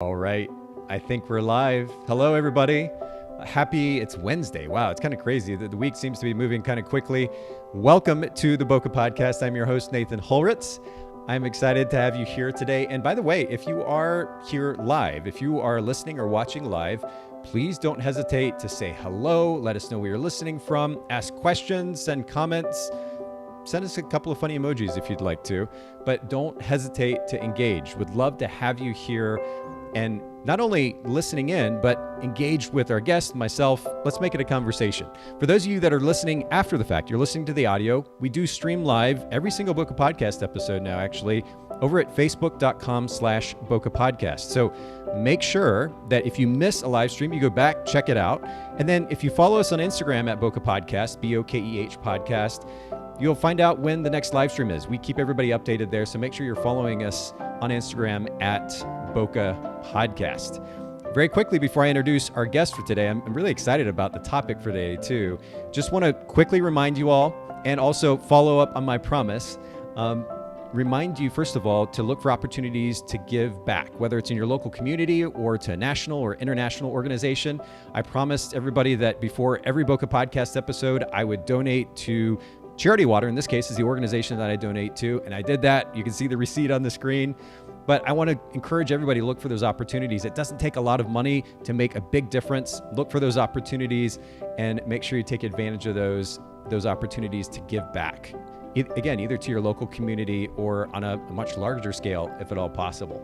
All right. I think we're live. Hello, everybody. It's Wednesday. Wow, it's kind of crazy. The week seems to be moving kind of quickly. Welcome to the Bocca Podcast. I'm your host, Nathan Holritz. I'm excited to have you here today. And by the way, if you are here live, if you are listening or watching live, please don't hesitate to say hello. Let us know where you're listening from. Ask questions, send comments. Send us a couple of funny emojis if you'd like to, but don't hesitate to engage. Would love to have you here and not only listening in, but engaged with our guest, myself. Let's make it a conversation. For those of you that are listening after the fact, you're listening to the audio. We do stream live every single Bocca Podcast episode now, actually, over at facebook.com/Bocca Podcast. So make sure that if you miss a live stream, you go back, check it out. And then if you follow us on Instagram at Bocca Podcast, BOKEH Podcast, you'll find out when the next live stream is. We keep everybody updated there, so make sure you're following us on Instagram at Bocca Podcast. Very quickly, before I introduce our guest for today, I'm really excited about the topic for today, too. Just want to quickly remind you all, and also follow up on my promise, remind you, first of all, to look for opportunities to give back, whether it's in your local community or to a national or international organization. I promised everybody that before every Bocca Podcast episode, I would donate to Charity Water. In this case, is the organization that I donate to, and I did that. You can see the receipt on the screen. But I want to encourage everybody to look for those opportunities. It doesn't take a lot of money to make a big difference. Look for those opportunities and make sure you take advantage of those opportunities to give back. Again, either to your local community or on a much larger scale, if at all possible.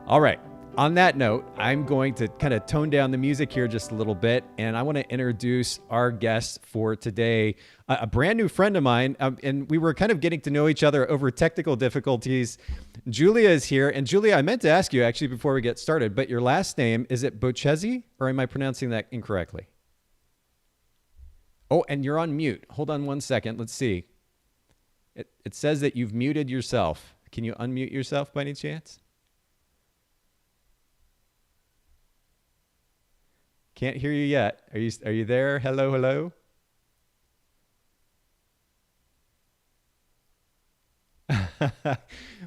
All right. On that note, I'm going to kind of tone down the music here just a little bit, and I want to introduce our guest for today, a brand new friend of mine, and we were kind of getting to know each other over technical difficulties. Julia is here, and Julia, I meant to ask you actually before we get started, but your last name, is it Bocchese, or am I pronouncing that incorrectly? Oh, and you're on mute. Hold on one second. Let's see. It says that you've muted yourself. Can you unmute yourself by any chance? Can't hear you yet. Are you there? Hello, hello.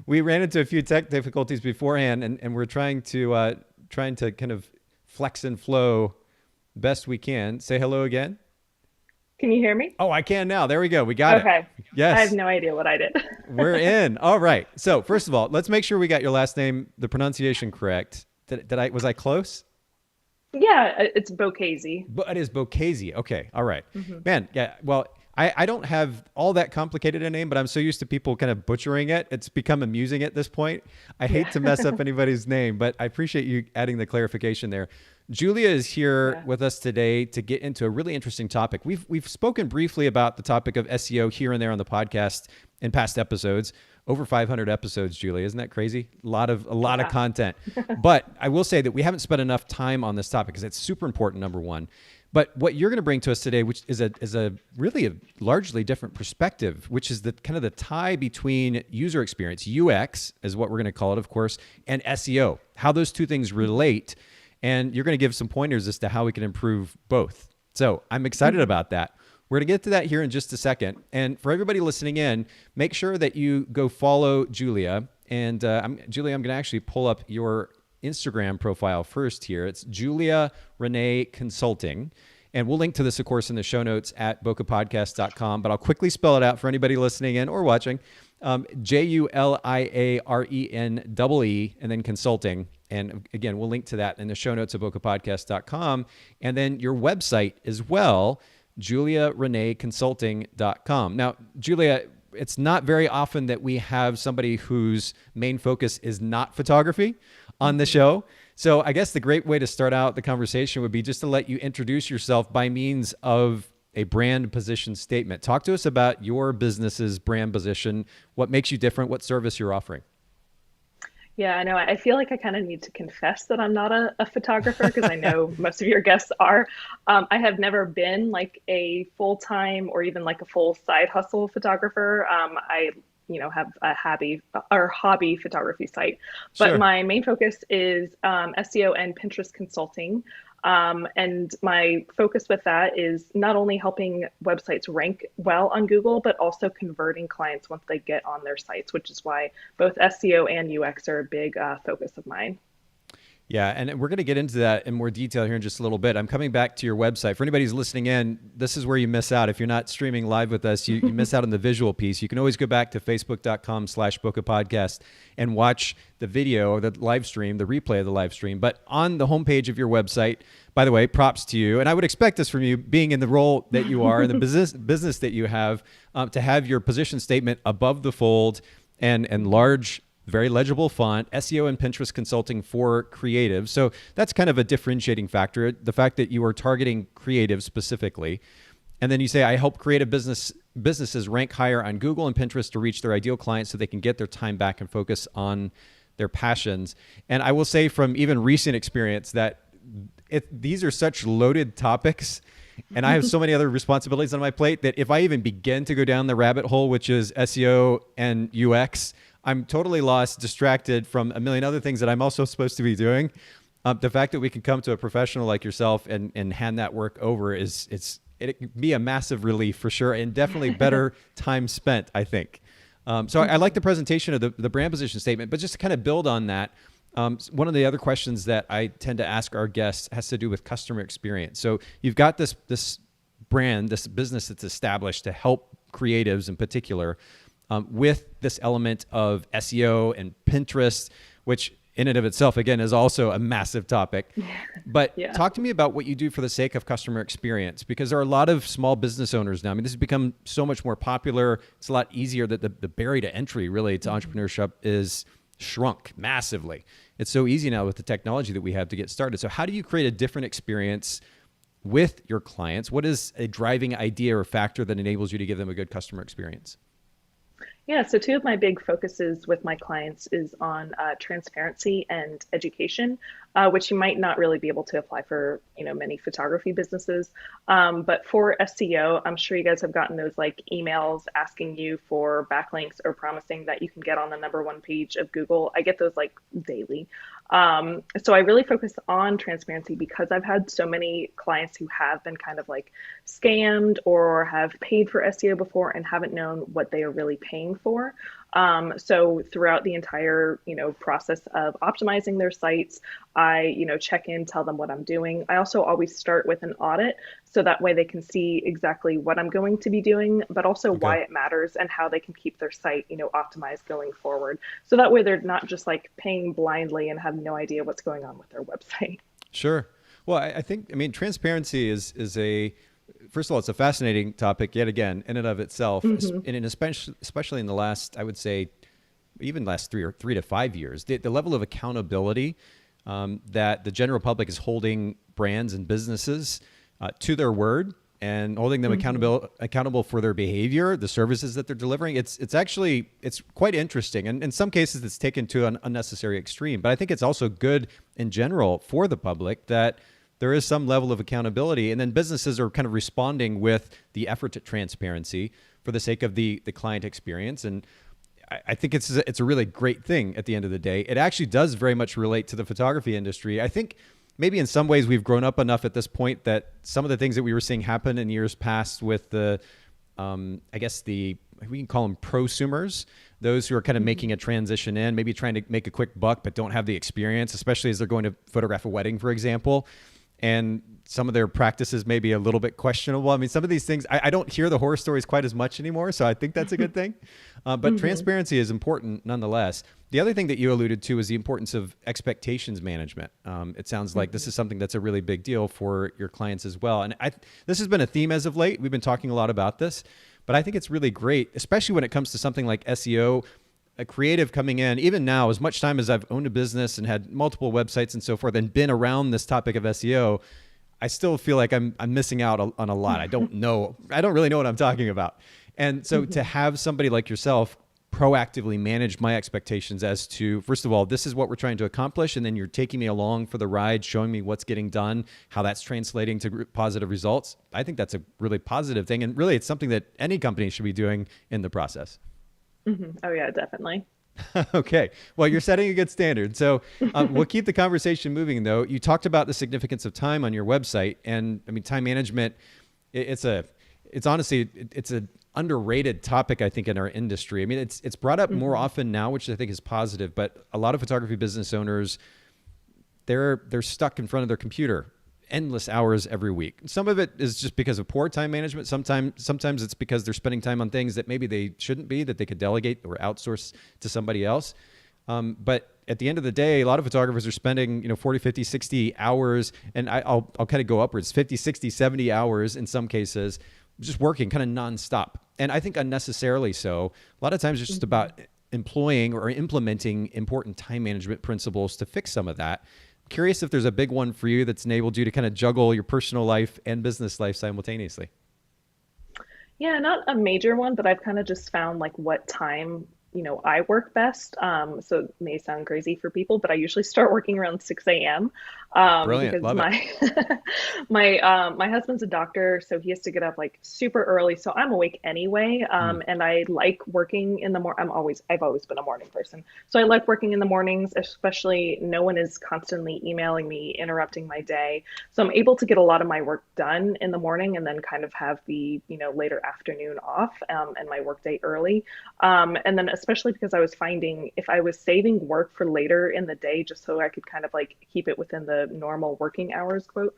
We ran into a few tech difficulties beforehand, and we're trying to kind of flex and flow best we can. Say hello again. Can you hear me? Oh, I can now. There we go. We got it. Okay. Yes. I have no idea what I did. We're in. All right. So first of all, let's make sure we got your last name, the pronunciation correct. Was I close? Yeah, it's Bocchese. But it is Bocchese. Okay. All right. Mm-hmm. Man, yeah. Well, I don't have all that complicated a name, but I'm so used to people kind of butchering it. It's become amusing at this point. I hate to mess up anybody's name, but I appreciate you adding the clarification there. Julia is here with us today to get into a really interesting topic. We've spoken briefly about the topic of SEO here and there on the podcast in past episodes. Over 500 episodes, Julia. Isn't that crazy? A lot of content. But I will say that we haven't spent enough time on this topic because it's super important, number one. But what you're going to bring to us today, which is a really largely different perspective, which is the kind of the tie between user experience, UX is what we're going to call it, of course, and SEO, how those two things relate. And you're going to give some pointers as to how we can improve both. So I'm excited about that. We're going to get to that here in just a second. And for everybody listening in, make sure that you go follow Julia. And Julia, I'm going to actually pull up your Instagram profile first here. It's Julia Renee Consulting. And we'll link to this, of course, in the show notes at boccapodcast.com. But I'll quickly spell it out for anybody listening in or watching. JuliaRenee, and then consulting. And again, we'll link to that in the show notes at boccapodcast.com. And then your website as well, juliareneeconsulting.com. Now, Julia, it's not very often that we have somebody whose main focus is not photography on the show. So I guess the great way to start out the conversation would be just to let you introduce yourself by means of a brand position statement. Talk to us about your business's brand position, what makes you different, what service you're offering. Yeah, I know. I feel like I kind of need to confess that I'm not a photographer because I know most of your guests are. I have never been like a full-time or even like a full side hustle photographer. I have a hobby photography site, but Sure. my main focus is SEO and Pinterest consulting. And my focus with that is not only helping websites rank well on Google, but also converting clients once they get on their sites, which is why both SEO and UX are a big focus of mine. Yeah, and we're going to get into that in more detail here in just a little bit. I'm coming back to your website. For anybody who's listening in, this is where you miss out. If you're not streaming live with us, you miss out on the visual piece. You can always go back to facebook.com/Bocchese and watch the video or the live stream, the replay of the live stream. But on the homepage of your website, by the way, props to you. And I would expect this from you, being in the role that you are, in the business that you have, to have your position statement above the fold and large, very legible font, SEO and Pinterest consulting for creatives. So that's kind of a differentiating factor, the fact that you are targeting creatives specifically. And then you say, I help creative businesses rank higher on Google and Pinterest to reach their ideal clients so they can get their time back and focus on their passions. And I will say from even recent experience that these are such loaded topics, and I have so many other responsibilities on my plate that if I even begin to go down the rabbit hole, which is SEO and UX, I'm totally lost, distracted from a million other things that I'm also supposed to be doing. The fact that we can come to a professional like yourself and hand that work over it can be a massive relief for sure, and definitely better time spent, I think. So I like the presentation of the brand position statement, but just to kind of build on that, one of the other questions that I tend to ask our guests has to do with customer experience. So you've got this brand, this business that's established to help creatives in particular, with this element of SEO and Pinterest, which in and of itself, again, is also a massive topic. But talk to me about what you do for the sake of customer experience, because there are a lot of small business owners now. I mean, this has become so much more popular. It's a lot easier that the barrier to entry really to entrepreneurship is shrunk massively. It's so easy now with the technology that we have to get started. So how do you create a different experience with your clients? What is a driving idea or factor that enables you to give them a good customer experience? Yeah, so two of my big focuses with my clients is on transparency and education, which you might not really be able to apply for, many photography businesses. But for SEO, I'm sure you guys have gotten those like emails asking you for backlinks or promising that you can get on the #1 page of Google. I get those like daily. So I really focus on transparency because I've had so many clients who have been kind of like scammed or have paid for SEO before and haven't known what they are really paying for. So throughout the entire, process of optimizing their sites, I, check in, tell them what I'm doing. I also always start with an audit so that way they can see exactly what I'm going to be doing, but also why it matters and how they can keep their site, optimized going forward. So that way they're not just like paying blindly and have no idea what's going on with their website. Sure. Well, I think, transparency is first of all, it's a fascinating topic yet again in and of itself, and especially in the last, I would say, even last 3 to 5 years, the level of accountability that the general public is holding brands and businesses to their word and holding them accountable for their behavior, the services that they're delivering. It's quite interesting, and in some cases it's taken to an unnecessary extreme. But I think it's also good in general for the public that there is some level of accountability, and then businesses are kind of responding with the effort at transparency for the sake of the client experience. And I think it's a really great thing at the end of the day. It actually does very much relate to the photography industry. I think maybe in some ways we've grown up enough at this point that some of the things that we were seeing happen in years past with we can call them prosumers, those who are kind of making a transition in, maybe trying to make a quick buck but don't have the experience, especially as they're going to photograph a wedding, for example. And some of their practices may be a little bit questionable. I mean, some of these things, I don't hear the horror stories quite as much anymore, so I think that's a good thing. But transparency is important nonetheless. The other thing that you alluded to is the importance of expectations management. It sounds like this is something that's a really big deal for your clients as well. And this has been a theme as of late. We've been talking a lot about this, but I think it's really great, especially when it comes to something like SEO. A creative coming in, even now, as much time as I've owned a business and had multiple websites and so forth and been around this topic of SEO, I still feel like I'm missing out on a lot. I don't really know what I'm talking about. And so to have somebody like yourself proactively manage my expectations as to, first of all, this is what we're trying to accomplish, and then you're taking me along for the ride, showing me what's getting done, how that's translating to positive results. I think that's a really positive thing. And really, it's something that any company should be doing in the process. Oh yeah, definitely. Okay. Well, you're setting a good standard. So we'll keep the conversation moving though. You talked about the significance of time on your website, and time management, it's honestly an underrated topic, I think, in our industry. I mean, it's brought up more often now, which I think is positive, but a lot of photography business owners, they're stuck in front of their computer endless hours every week. Some of it is just because of poor time management. Sometimes it's because they're spending time on things that maybe they shouldn't be, that they could delegate or outsource to somebody else. But at the end of the day, a lot of photographers are spending, 40, 50, 60 hours, and I'll kind of go upwards, 50, 60, 70 hours in some cases, just working kind of nonstop. And I think unnecessarily so. A lot of times it's just about employing or implementing important time management principles to fix some of that. Curious if there's a big one for you that's enabled you to kind of juggle your personal life and business life simultaneously. Yeah, not a major one, but I've kind of just found like what time, I work best. So it may sound crazy for people, but I usually start working around 6 a.m. Brilliant. Because Love it. my husband's a doctor, so he has to get up like super early. So I'm awake anyway. Mm. And I like working in the morning. I've always been a morning person. So I like working in the mornings, especially no one is constantly emailing me, interrupting my day. So I'm able to get a lot of my work done in the morning and then kind of have the, later afternoon off, and my work day early. And then especially because I was finding if I was saving work for later in the day, just so I could kind of like keep it within the normal working hours quote,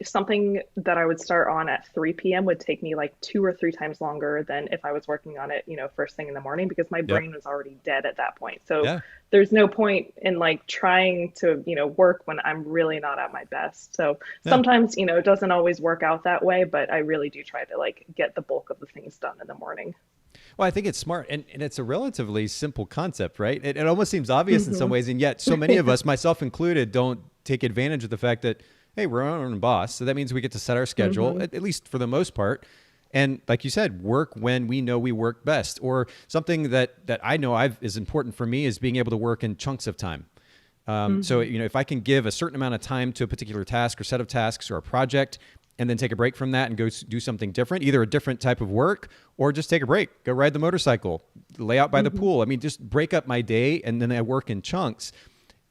something that I would start on at 3 p.m. would take me like 2 or 3 times longer than if I was working on it, first thing in the morning, because my Yep. brain was already dead at that point. So Yeah. there's no point in like trying to, work when I'm really not at my best. So Yeah. sometimes, it doesn't always work out that way, but I really do try to like get the bulk of the things done in the morning. Well, I think it's smart, and it's a relatively simple concept, right? It almost seems obvious in some Hmm. ways, and yet so many of us, myself included, don't take advantage of the fact that, hey, we're our own boss. So that means we get to set our schedule, Hmm. at least for the most part. And like you said, work when we know we work best. Or something that I know is important for me is being able to work in chunks of time. So, Hmm. if I can give a certain amount of time to a particular task or set of tasks or a project, and then take a break from that and go do something different, either a different type of work or just take a break, go ride the motorcycle, lay out by the Hmm. pool. I mean, just break up my day and then I work in chunks.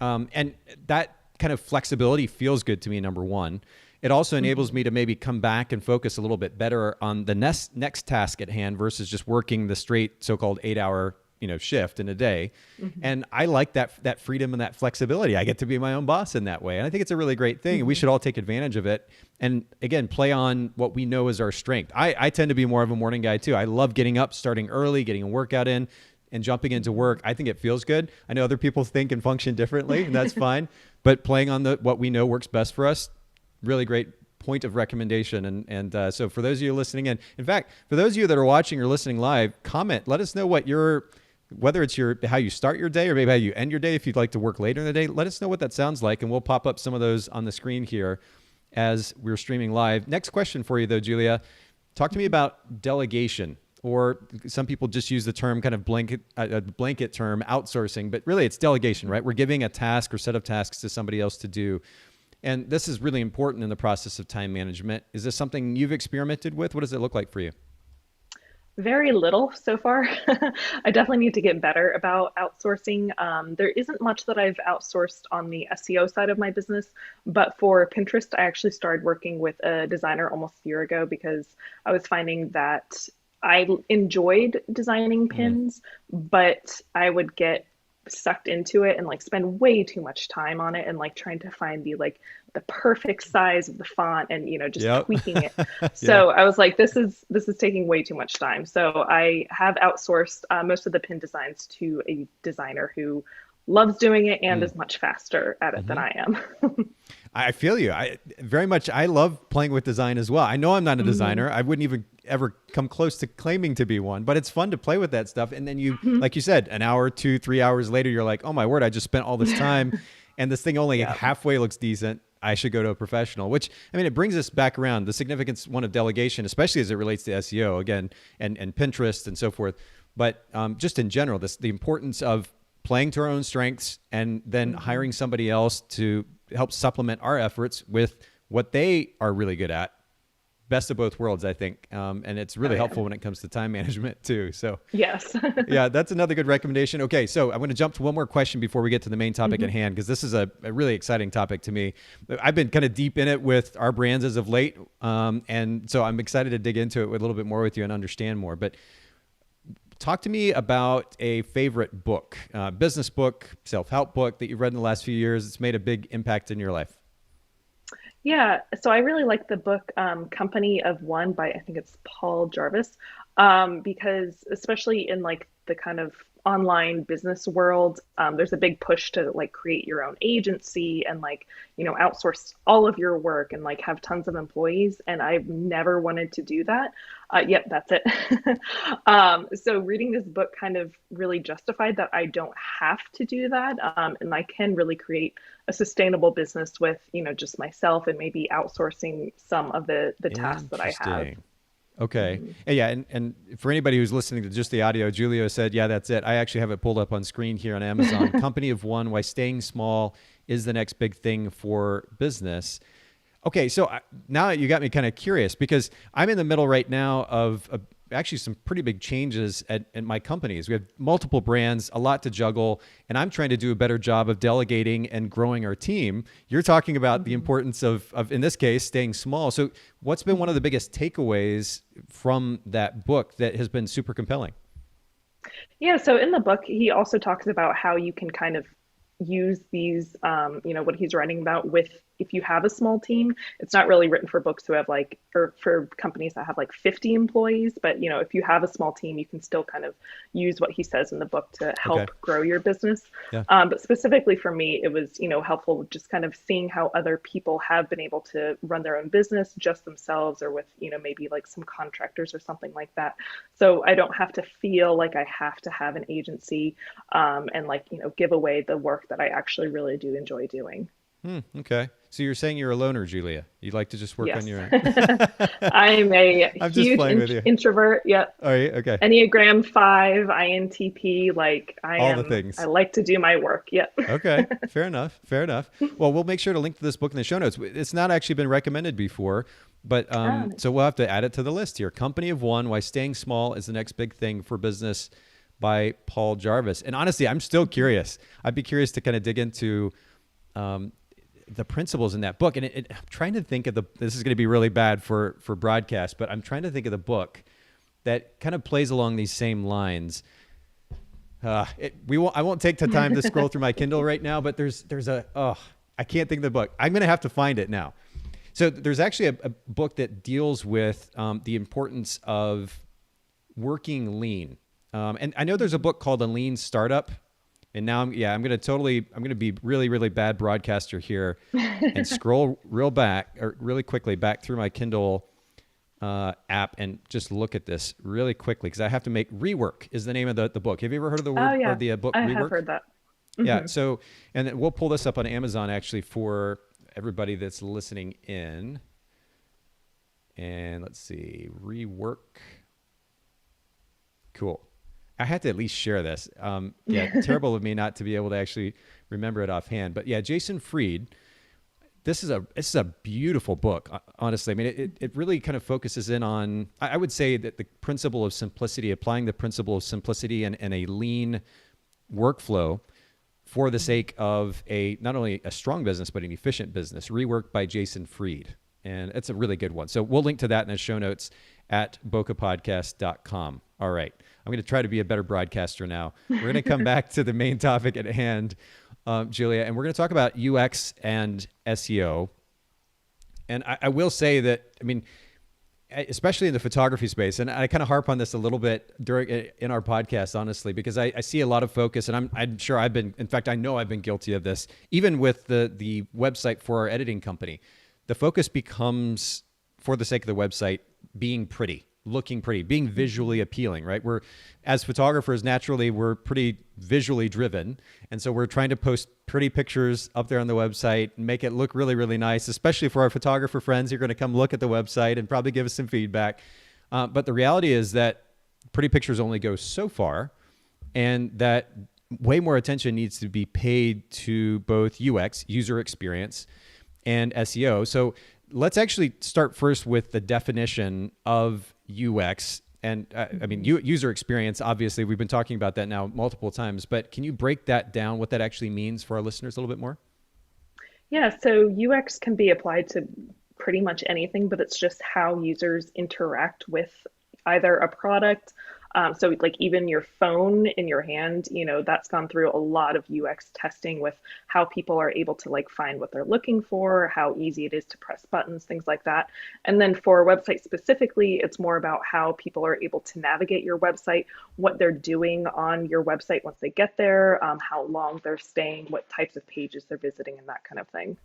And that kind of flexibility feels good to me, number one. It also enables Hmm. me to maybe come back and focus a little bit better on the next task at hand versus just working the straight so-called 8 hour shift in a day. Hmm. And I like that freedom and that flexibility. I get to be my own boss in that way. And I think it's a really great thing. And we Hmm. should all take advantage of it. And again, play on what we know is our strength. I tend to be more of a morning guy too. I love getting up, starting early, getting a workout in, and jumping into work. I think it feels good. I know other people think and function differently, and that's fine. But playing on what we know works best for us, really great point of recommendation. And so for those of you listening in fact, for those of you that are watching or listening live, comment. Let us know whether it's how you start your day or maybe how you end your day. If you'd like to work later in the day, let us know what that sounds like, and we'll pop up some of those on the screen here as we're streaming live. Next question for you though, Julia. Talk to me about delegation, or some people just use the term kind of blanket term, outsourcing, but really it's delegation, right? We're giving a task or set of tasks to somebody else to do. And this is really important in the process of time management. Is this something you've experimented with? What does it look like for you? Very little so far. I definitely need to get better about outsourcing. There isn't much that I've outsourced on the SEO side of my business, but for Pinterest, I actually started working with a designer almost a year ago because I was finding that I enjoyed designing Mm. pins, but I would get sucked into it and like spend way too much time on it and like trying to find the perfect size of the font and just Yep. tweaking it. Yeah. So I was like, this is taking way too much time. So I have outsourced most of the pin designs to a designer who loves doing it and Mm. is much faster at it than Hmm. I am. I feel you. I love playing with design as well. I know I'm not a Hmm. designer. I wouldn't even ever come close to claiming to be one, but it's fun to play with that stuff. And then Hmm. like you said, an hour, 2, 3 hours later, you're like, oh my word, I just spent all this time and this thing only Yeah. halfway looks decent. I should go to a professional, which, I mean, it brings us back around the significance one of delegation, especially as it relates to SEO again, and Pinterest and so forth. But just in general, the importance of playing to our own strengths and then Hmm. hiring somebody else to help supplement our efforts with what they are really good at. Best of both worlds, I think. And it's Oh really yeah. helpful when it comes to time management too. So Yes. yeah, that's another good recommendation. Okay, so I'm going to jump to one more question before we get to the main topic at Hmm. hand, because this is a really exciting topic to me. I've been kind of deep in it with our brands as of late, and so I'm excited to dig into it a little bit more with you and understand more. But talk to me about a favorite book, business book, self-help book that you've read in the last few years. It's made a big impact in your life. Yeah, so I really like the book Company of One by I think it's Paul Jarvis, because especially in like the kind of online business world, there's a big push to like create your own agency and like, outsource all of your work and like have tons of employees. And I've never wanted to do that. Yep, that's it. So reading this book kind of really justified that I don't have to do that, and I can really create a sustainable business with, just myself and maybe outsourcing some of the tasks that I have. Interesting. Okay. Mm-hmm. Yeah. And for anybody who's listening to just the audio, Julio said, yeah, that's it. I actually have it pulled up on screen here on Amazon. Company of One, Why Staying Small is the Next Big Thing for Business. Okay, so now you got me kind of curious because I'm in the middle right now of actually some pretty big changes at my companies. We have multiple brands, a lot to juggle, and I'm trying to do a better job of delegating and growing our team. You're talking about the importance of, in this case, staying small. So what's been one of the biggest takeaways from that book that has been super compelling? Yeah, so in the book, he also talks about how you can kind of use these, what he's writing about with if you have a small team. It's not really written for books who have like, or for companies that have like 50 employees, but if you have a small team, you can still kind of use what he says in the book to Okay. help grow your business. Yeah. But specifically for me, it was, helpful just kind of seeing how other people have been able to run their own business just themselves or with, maybe like some contractors or something like that. So I don't have to feel like I have to have an agency, and like, give away the work that I actually really do enjoy doing. Okay. So you're saying you're a loner, Julia. You like to just work on Yes. your own. I'm a I'm just huge playing with you. introvert. Yep. All right. Okay. Enneagram 5, INTP. Like All the things. I like to do my work. Yep. Okay, fair enough. Fair enough. Well, we'll make sure to link to this book in the show notes. It's not actually been recommended before, but Nice. so we'll have to add it to the list here. Company of One: Why Staying Small is the Next Big Thing for Business by Paul Jarvis. And honestly, I'm still curious. I'd be curious to kind of dig into the principles in that book. And I'm trying to think of this is going to be really bad for broadcast, but I'm trying to think of the book that kind of plays along these same lines. I won't take the time to scroll through my Kindle right now, but I can't think of the book. I'm going to have to find it now. So there's actually a book that deals with the importance of working lean. And I know there's a book called A Lean Startup. And now I'm going to be really, really bad broadcaster here and scroll really quickly back through my Kindle app and just look at this really quickly because I have to Rework is the name of the book. Have you ever heard of the word or the book I Rework? have heard that. Yeah. So, and then we'll pull this up on Amazon actually for everybody that's listening in. And let's see, Rework. Cool. I had to at least share this. Terrible of me not to be able to actually remember it offhand. But yeah, Jason Fried. This is a beautiful book. Honestly, I mean, it really kind of focuses in on. I would say that the principle of simplicity, applying the principle of simplicity and a lean workflow for the sake of not only a strong business but an efficient business. Rework by Jason Fried, and it's a really good one. So we'll link to that in the show notes at boccapodcast.com. All right. I'm going to try to be a better broadcaster now. We're going to come back to the main topic at hand, Julia, and we're going to talk about UX and SEO. And I will say that, I mean, especially in the photography space, and I kind of harp on this a little bit in our podcast, honestly, because I see a lot of focus, and I'm sure I know I've been guilty of this, even with the website for our editing company. The focus becomes, for the sake of the website, being pretty. Looking pretty, being visually appealing, right? As photographers, naturally, we're pretty visually driven. And so we're trying to post pretty pictures up there on the website and make it look really, really nice, especially for our photographer friends who are going to come look at the website and probably give us some feedback. But the reality is that pretty pictures only go so far, and that way more attention needs to be paid to both UX, user experience, and SEO. So let's actually start first with the definition of UX. And I mean, user experience, obviously, we've been talking about that now multiple times, but can you break that down, what that actually means for our listeners a little bit more? Yeah, so UX can be applied to pretty much anything, but it's just how users interact with either a product, So like even your phone in your hand, that's gone through a lot of UX testing with how people are able to like find what they're looking for, how easy it is to press buttons, things like that. And then for a website specifically, it's more about how people are able to navigate your website, what they're doing on your website once they get there, how long they're staying, what types of pages they're visiting, and that kind of thing.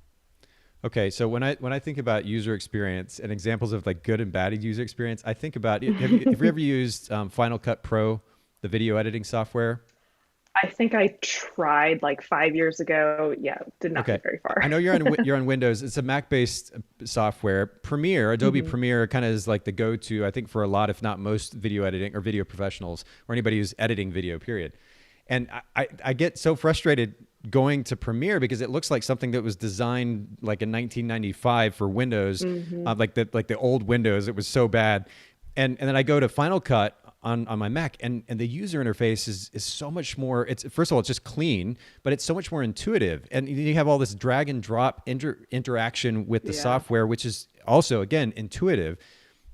Okay, so when I think about user experience and examples of like good and bad user experience, I think about have you ever used Final Cut Pro, the video editing software? I think I tried like 5 years ago. Yeah, did not Okay, get very far. I know you're on Windows. It's a Mac-based software. Premiere, Adobe Hmm. Premiere, kind of is like the go-to, I think, for a lot, if not most, video editing or video professionals or anybody who's editing video. Period. And I get so frustrated going to Premiere because it looks like something that was designed like in 1995 for Windows, Hmm. like the old Windows. It was so bad, and then I go to Final Cut on my Mac, and the user interface is so much more. It's first of all, it's just clean, but it's so much more intuitive, and you have all this drag and drop interaction with the Yeah. software, which is also again intuitive.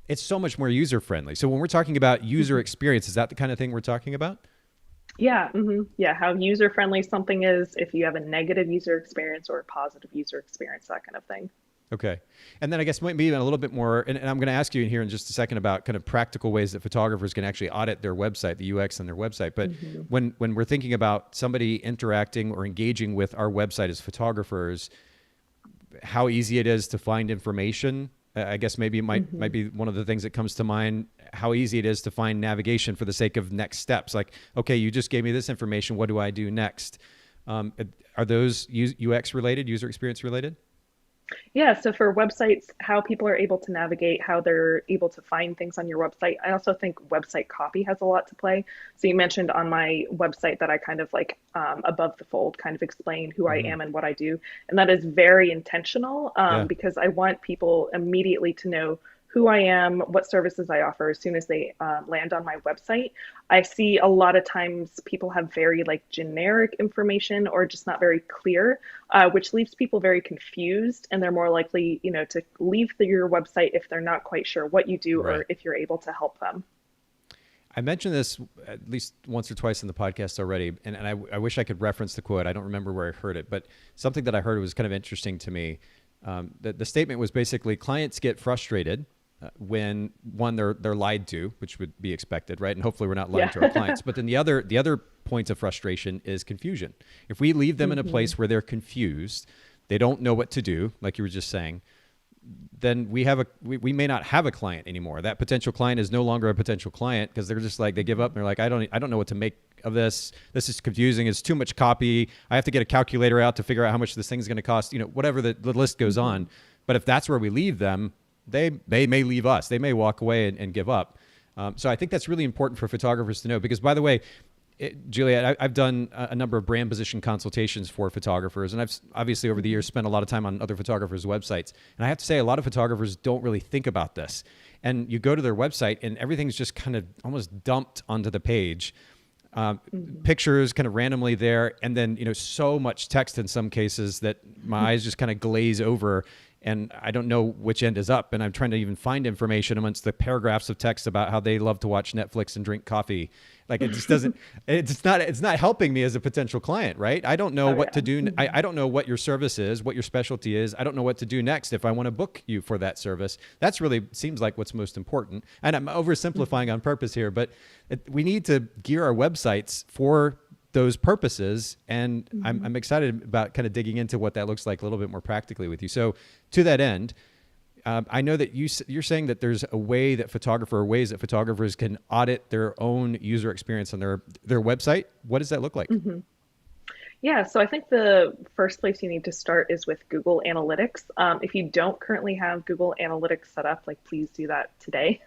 It's so much more user friendly. So when we're talking about user Mhm. experience, is that the kind of thing we're talking about? Yeah, yeah. How user friendly something is, if you have a negative user experience or a positive user experience, that kind of thing. Okay. And then I guess maybe even a little bit more, and I'm going to ask you in here in just a second about kind of practical ways that photographers can actually audit their website, the UX on their website. But Hmm. when we're thinking about somebody interacting or engaging with our website as photographers, how easy it is to find information. I guess maybe it might Hmm. be one of the things that comes to mind. How easy it is to find navigation for the sake of next steps. Like, okay, you just gave me this information. What do I do next? Um, are those UX related, user experience related? Yeah, so for websites, how people are able to navigate, how they're able to find things on your website. I also think website copy has a lot to play. So you mentioned on my website that I kind of like above the fold kind of explain who I Hmm. am and what I do. And that is very intentional Yeah. because I want people immediately to know who I am, what services I offer as soon as they land on my website. I see a lot of times people have very like generic information or just not very clear, which leaves people very confused, and they're more likely, to leave your website if they're not quite sure what you do Right. or if you're able to help them. I mentioned this at least once or twice in the podcast already, and I wish I could reference the quote. I don't remember where I heard it, but something that I heard was kind of interesting to me. The statement was basically clients get frustrated when one they're lied to, which would be expected, right? And hopefully we're not lying Yeah. to our clients. But then the other point of frustration is confusion. If we leave them in a Hmm. place where they're confused, they don't know what to do, like you were just saying, then we may not have a client anymore. That potential client is no longer a potential client because they're just like they give up and they're like I don't know what to make of this. This is confusing. It's too much copy. I have to get a calculator out to figure out how much this thing's going to cost. Whatever the list goes Hmm. on. But if that's where we leave them, they may leave us. They may walk away and give up. So I think that's really important for photographers to know because, by the way, Juliet, I've done a number of brand position consultations for photographers, and I've obviously over the Hmm. years spent a lot of time on other photographers' websites. And I have to say, a lot of photographers don't really think about this. And you go to their website, and everything's just kind of almost dumped onto the page. Um, Hmm. Pictures kind of randomly there, and then so much text in some cases that my eyes just kind of glaze over, and I don't know which end is up. And I'm trying to even find information amongst the paragraphs of text about how they love to watch Netflix and drink coffee. Like it just doesn't. It's not helping me as a potential client, right? I don't know Oh what yeah. to do. Hmm. I don't know what your service is, what your specialty is. I don't know what to do next if I want to book you for that service. That's really seems like what's most important. And I'm oversimplifying Hmm. on purpose here, but we need to gear our websites for those purposes. And I'm, Hmm. I'm excited about kind of digging into what that looks like a little bit more practically with you. So to that end, I know that you're saying that there's ways that photographers can audit their own user experience on their website. What does that look like? Hmm. Yeah, so I think the first place you need to start is with Google Analytics. If you don't currently have Google Analytics set up, like please do that today.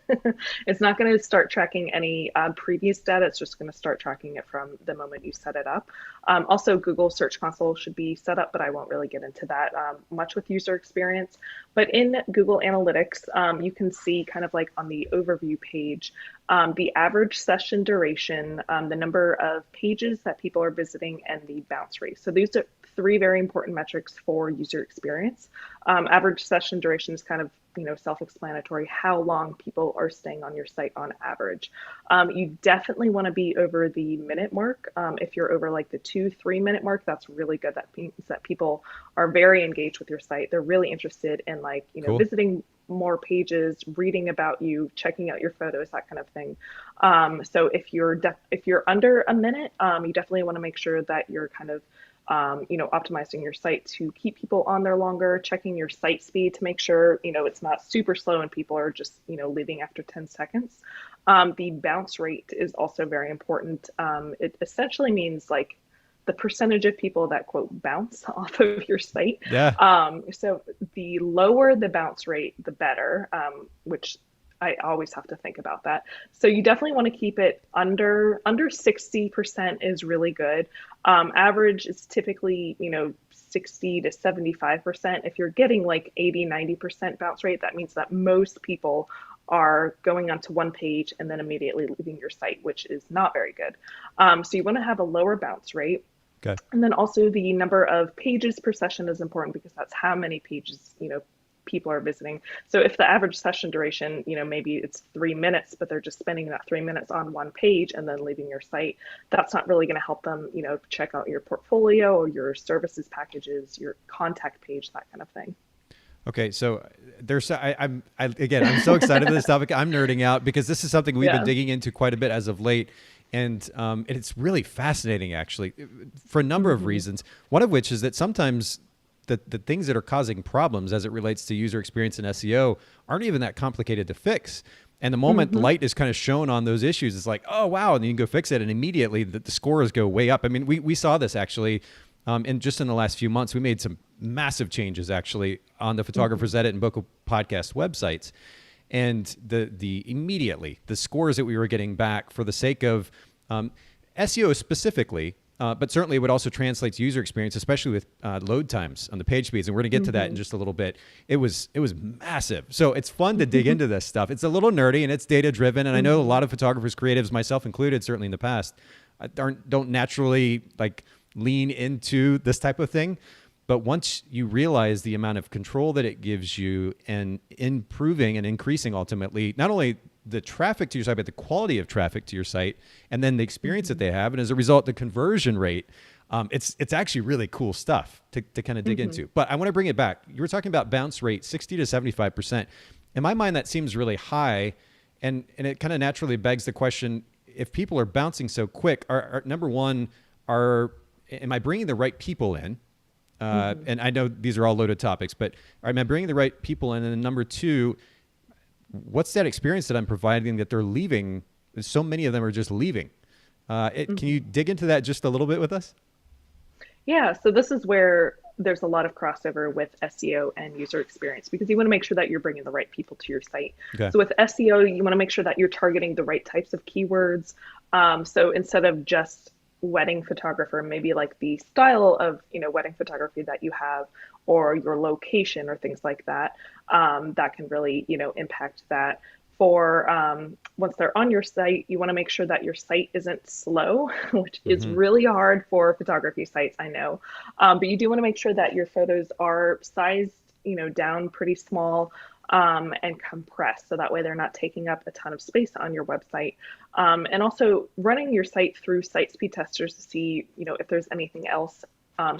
It's not going to start tracking any previous data. It's just going to start tracking it from the moment you set it up. Also, Google Search Console should be set up, but I won't really get into that much with user experience. But in Google Analytics, you can see kind of like on the overview page, the average session duration, the number of pages that people are visiting, and the bounce rate. So these are three very important metrics for user experience. Average session duration is kind of self-explanatory, how long people are staying on your site on average. You definitely want to be over the minute mark. If you're over like the 2-3 minute mark, that's really good. That means that people are very engaged with your site. They're really interested in Cool. visiting more pages, reading about you, checking out your photos, that kind of thing. So if you're under a minute, you definitely want to make sure that you're kind of optimizing your site to keep people on there longer, checking your site speed to make sure, it's not super slow and people are just, leaving after 10 seconds. The bounce rate is also very important. It essentially means like the percentage of people that quote bounce off of your site. Yeah. So the lower the bounce rate, the better, which I always have to think about that. So you definitely want to keep it under 60% is really good. Average is typically, 60 to 75%. If you're getting like 80-90% bounce rate, that means that most people are going onto one page and then immediately leaving your site, which is not very good. So you want to have a lower bounce rate. Okay. And then also the number of pages per session is important because that's how many pages, people are visiting. So if the average session duration, maybe it's 3 minutes, but they're just spending that 3 minutes on one page and then leaving your site, that's not really going to help them, check out your portfolio or your services packages, your contact page, that kind of thing. Okay, so I'm so excited for this topic. I'm nerding out because this is something we've been digging into quite a bit as of late. And it's really fascinating, actually, for a number of reasons. One of which is that sometimes the things that are causing problems as it relates to user experience and SEO aren't even that complicated to fix. And the moment light is kind of shown on those issues, it's like, oh, wow, and you can go fix it. And immediately the scores go way up. I mean, we saw this actually in the last few months. We made some massive changes actually on the Photographer's Edit and Bocchese podcast websites. And immediately the scores that we were getting back for the sake of SEO specifically, but certainly it would also translate to user experience, especially with load times on the page speeds. And we're going to get to that in just a little bit. It was massive. So it's fun to dig into this stuff. It's a little nerdy and it's data driven. And I know a lot of photographers, creatives, myself included, certainly in the past, don't naturally like lean into this type of thing. But once you realize the amount of control that it gives you and improving and increasing ultimately, not only the traffic to your site, but the quality of traffic to your site, and then the experience that they have. And as a result, the conversion rate, it's actually really cool stuff to kind of dig into. But I want to bring it back. You were talking about bounce rate, 60 to 75%. In my mind, that seems really high. And it kind of naturally begs the question, if people are bouncing so quick, number one, am I bringing the right people in? And I know these are all loaded topics, but am I bringing the right people in? And then number two, what's that experience that I'm providing that they're leaving? So many of them are just leaving. Can you dig into that just a little bit with us? Yeah, so this is where there's a lot of crossover with SEO and user experience because you want to make sure that you're bringing the right people to your site. Okay. So with SEO, you want to make sure that you're targeting the right types of keywords. So instead of just wedding photographer, maybe like the style of wedding photography that you have or your location or things like that, that can really impact that. For once they're on your site, you want to make sure that your site isn't slow, which is really hard for photography sites, I know, but you do want to make sure that your photos are sized down pretty small and compressed, so that way they're not taking up a ton of space on your website. And also running your site through site speed testers to see, if there's anything else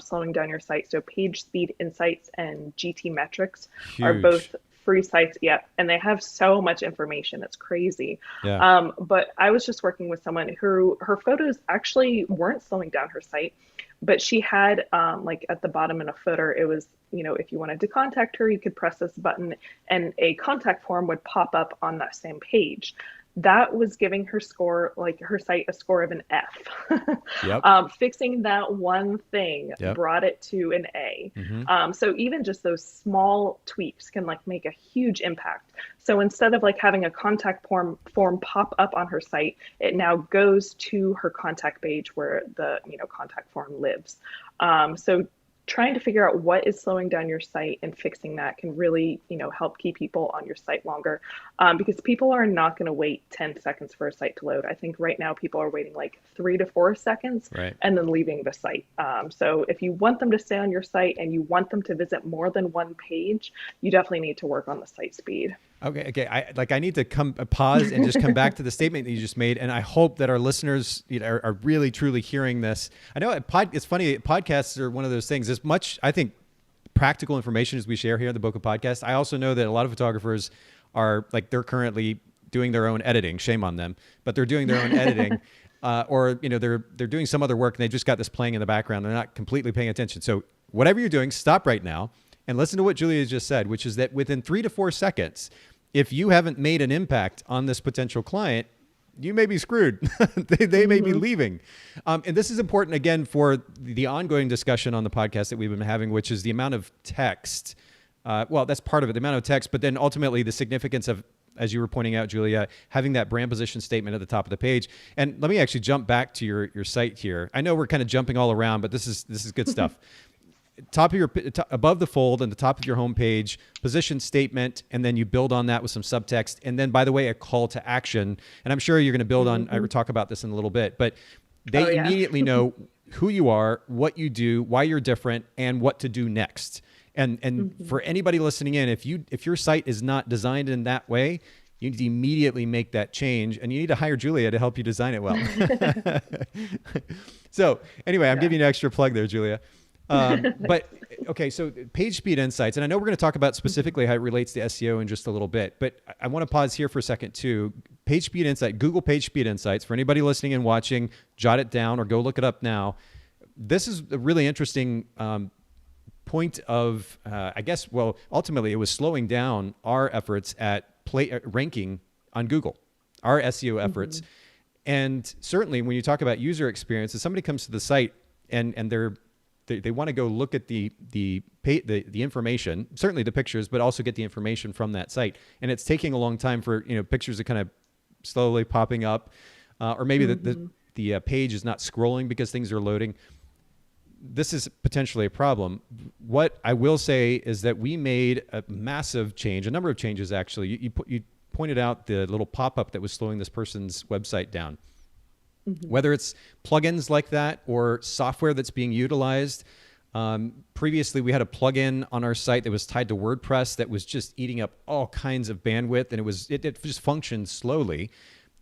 slowing down your site. So Page Speed Insights and GT Metrics are both free sites. Yep. And they have so much information. It's crazy. Yeah. But I was just working with someone who her photos actually weren't slowing down her site, but she had like at the bottom in a footer, it was, if you wanted to contact her, you could press this button and a contact form would pop up on that same page. That was giving her score, like her site, a score of an F. Yep. Fixing that one thing brought it to an A. So even just those small tweaks can like make a huge impact. So instead of like having a contact form pop up on her site, it now goes to her contact page where the contact form lives. So trying to figure out what is slowing down your site and fixing that can really, help keep people on your site longer. Because people are not going to wait 10 seconds for a site to load. I think right now people are waiting like 3 to 4 seconds Right. and then leaving the site. So if you want them to stay on your site and you want them to visit more than one page, you definitely need to work on the site speed. Okay. Okay. I need to pause and just come back to the statement that you just made. And I hope that our listeners are really, truly hearing this. I know it's funny. Podcasts are one of those things. As much, I think, practical information as we share here on the Bokeh podcast, I also know that a lot of photographers are like, they're currently doing their own editing. Shame on them, but they're doing their own editing. Or, they're doing some other work and they just got this playing in the background. They're not completely paying attention. So whatever you're doing, stop right now and listen to what Julia just said, which is that within 3 to 4 seconds, if you haven't made an impact on this potential client, you may be screwed. They may be leaving. And this is important, again, for the ongoing discussion on the podcast that we've been having, which is the amount of text. Well, that's part of it, the amount of text, but then ultimately the significance of, as you were pointing out, Julia, having that brand position statement at the top of the page. And let me actually jump back to your site here. I know we're kind of jumping all around, but this is good stuff. Above the fold and the top of your homepage, position statement, and then you build on that with some subtext. And then, by the way, a call to action. And I'm sure you're going to build on, I will talk about this in a little bit, but they immediately know who you are, what you do, why you're different, and what to do next. And for anybody listening in, if your site is not designed in that way, you need to immediately make that change, and you need to hire Julia to help you design it well. So anyway, I'm giving you an extra plug there, Julia. But okay, so page speed insights, and I know we're going to talk about specifically how it relates to SEO in just a little bit, but I want to pause here for a second too. Page speed insight, Google page speed insights. For anybody listening and watching, jot it down or go look it up now. This is a really interesting point of, I guess, well, ultimately it was slowing down our efforts at ranking on Google, our SEO efforts. And certainly when you talk about user experience, if somebody comes to the site and they want to go look at the information, certainly the pictures, but also get the information from that site. And it's taking a long time for, pictures to kind of slowly popping up, or maybe the page is not scrolling because things are loading. This is potentially a problem. What I will say is that we made a massive change, a number of changes actually. You pointed out the little pop-up that was slowing this person's website down. Whether it's plugins like that or software that's being utilized. Previously, we had a plugin on our site that was tied to WordPress that was just eating up all kinds of bandwidth, and it just functioned slowly.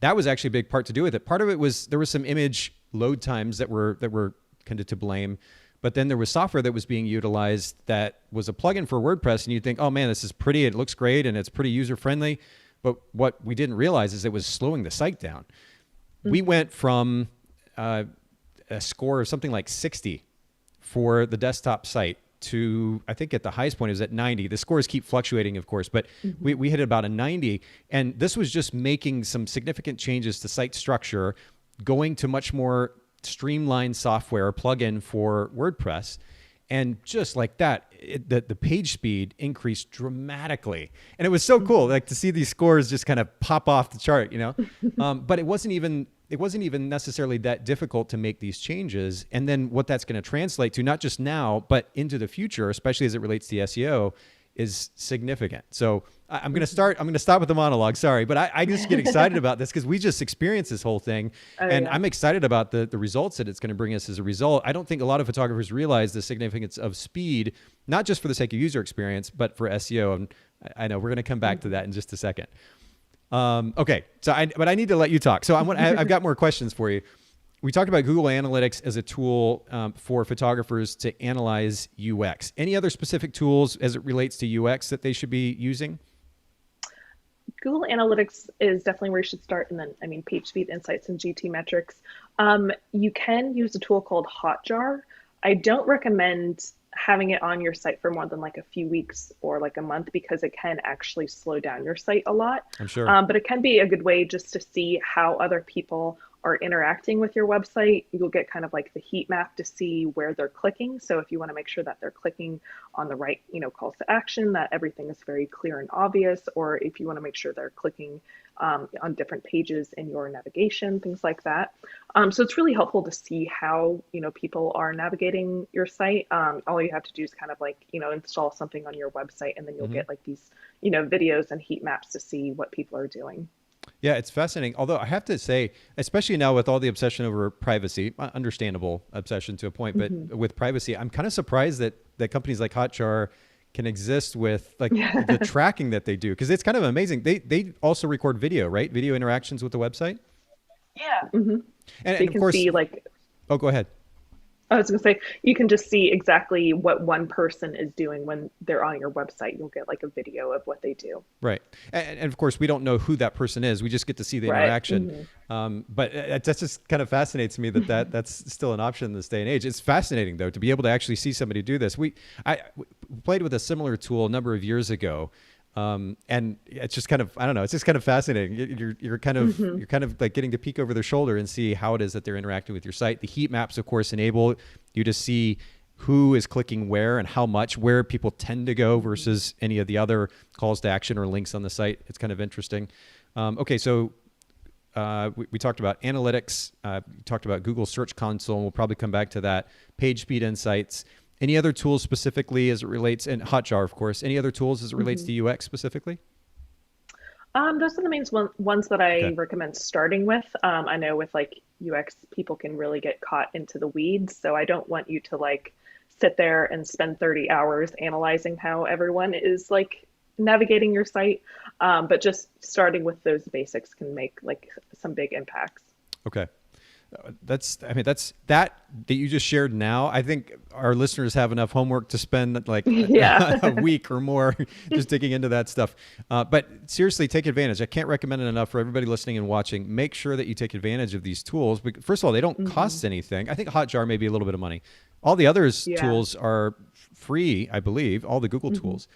That was actually a big part to do with it. Part of it was there was some image load times that were kind of to blame, but then there was software that was being utilized that was a plugin for WordPress, and you'd think, oh man, this is pretty, it looks great, and it's pretty user-friendly. But what we didn't realize is it was slowing the site down. We went from a score of something like 60 for the desktop site to, I think at the highest point it was at 90. The scores keep fluctuating, of course, but we hit about a 90. And this was just making some significant changes to site structure, going to much more streamlined software or plugin for WordPress. And just like that, the page speed increased dramatically. And it was so cool, like to see these scores just kind of pop off the chart, but it wasn't even necessarily that difficult to make these changes. And then what that's going to translate to, not just now, but into the future, especially as it relates to SEO, is significant. So I'm going to stop with the monologue. Sorry, but I just get excited about this because we just experienced this whole thing. I'm excited about the results that it's going to bring us as a result. I don't think a lot of photographers realize the significance of speed, not just for the sake of user experience, but for SEO. And I know we're going to come back to that in just a second. Okay. But I need to let you talk. So I've got more questions for you. We talked about Google Analytics as a tool for photographers to analyze UX. Any other specific tools as it relates to UX that they should be using? Google Analytics is definitely where you should start. And then, page speed insights and GT metrics. You can use a tool called Hotjar. I don't recommend having it on your site for more than like a few weeks or like a month because it can actually slow down your site a lot. I'm sure. But it can be a good way just to see how other people are interacting with your website, you'll get kind of like the heat map to see where they're clicking. So if you want to make sure that they're clicking on the right, calls to action, that everything is very clear and obvious, or if you want to make sure they're clicking on different pages in your navigation, things like that. So it's really helpful to see how, people are navigating your site. All you have to do is kind of like, install something on your website, and then you'll get like these, videos and heat maps to see what people are doing. Yeah, it's fascinating. Although I have to say, especially now with all the obsession over privacy, understandable obsession to a point, but with privacy, I'm kind of surprised that companies like Hotjar can exist with like the tracking that they do, because it's kind of amazing. They also record video, right? Video interactions with the website. Yeah. And of course, see like, oh, go ahead. I was going to say, you can just see exactly what one person is doing when they're on your website. You'll get like a video of what they do. Right. And of course, we don't know who that person is. We just get to see the interaction. But that just kind of fascinates me that's still an option in this day and age. It's fascinating, though, to be able to actually see somebody do this. I played with a similar tool a number of years ago. And it's just kind of, I don't know, it's just kind of fascinating. You're kind of like getting to peek over their shoulder and see how it is that they're interacting with your site. The heat maps, of course, enable you to see who is clicking where and how much, where people tend to go versus any of the other calls to action or links on the site. It's kind of interesting. Okay. So, we talked about analytics, we talked about Google Search Console, and we'll probably come back to that. Page speed insights. Any other tools specifically as it relates, and Hotjar, of course, any other tools as it relates to UX specifically? Those are the main ones that I recommend starting with. I know with like UX, people can really get caught into the weeds. So I don't want you to like sit there and spend 30 hours analyzing how everyone is like navigating your site. But just starting with those basics can make like some big impacts. Okay. That's that you just shared now. I think our listeners have enough homework to spend like a week or more just digging into that stuff. But seriously, take advantage. I can't recommend it enough for everybody listening and watching. Make sure that you take advantage of these tools. First of all, they don't cost anything. I think Hotjar may be a little bit of money. All the others tools are free, I believe, all the Google tools.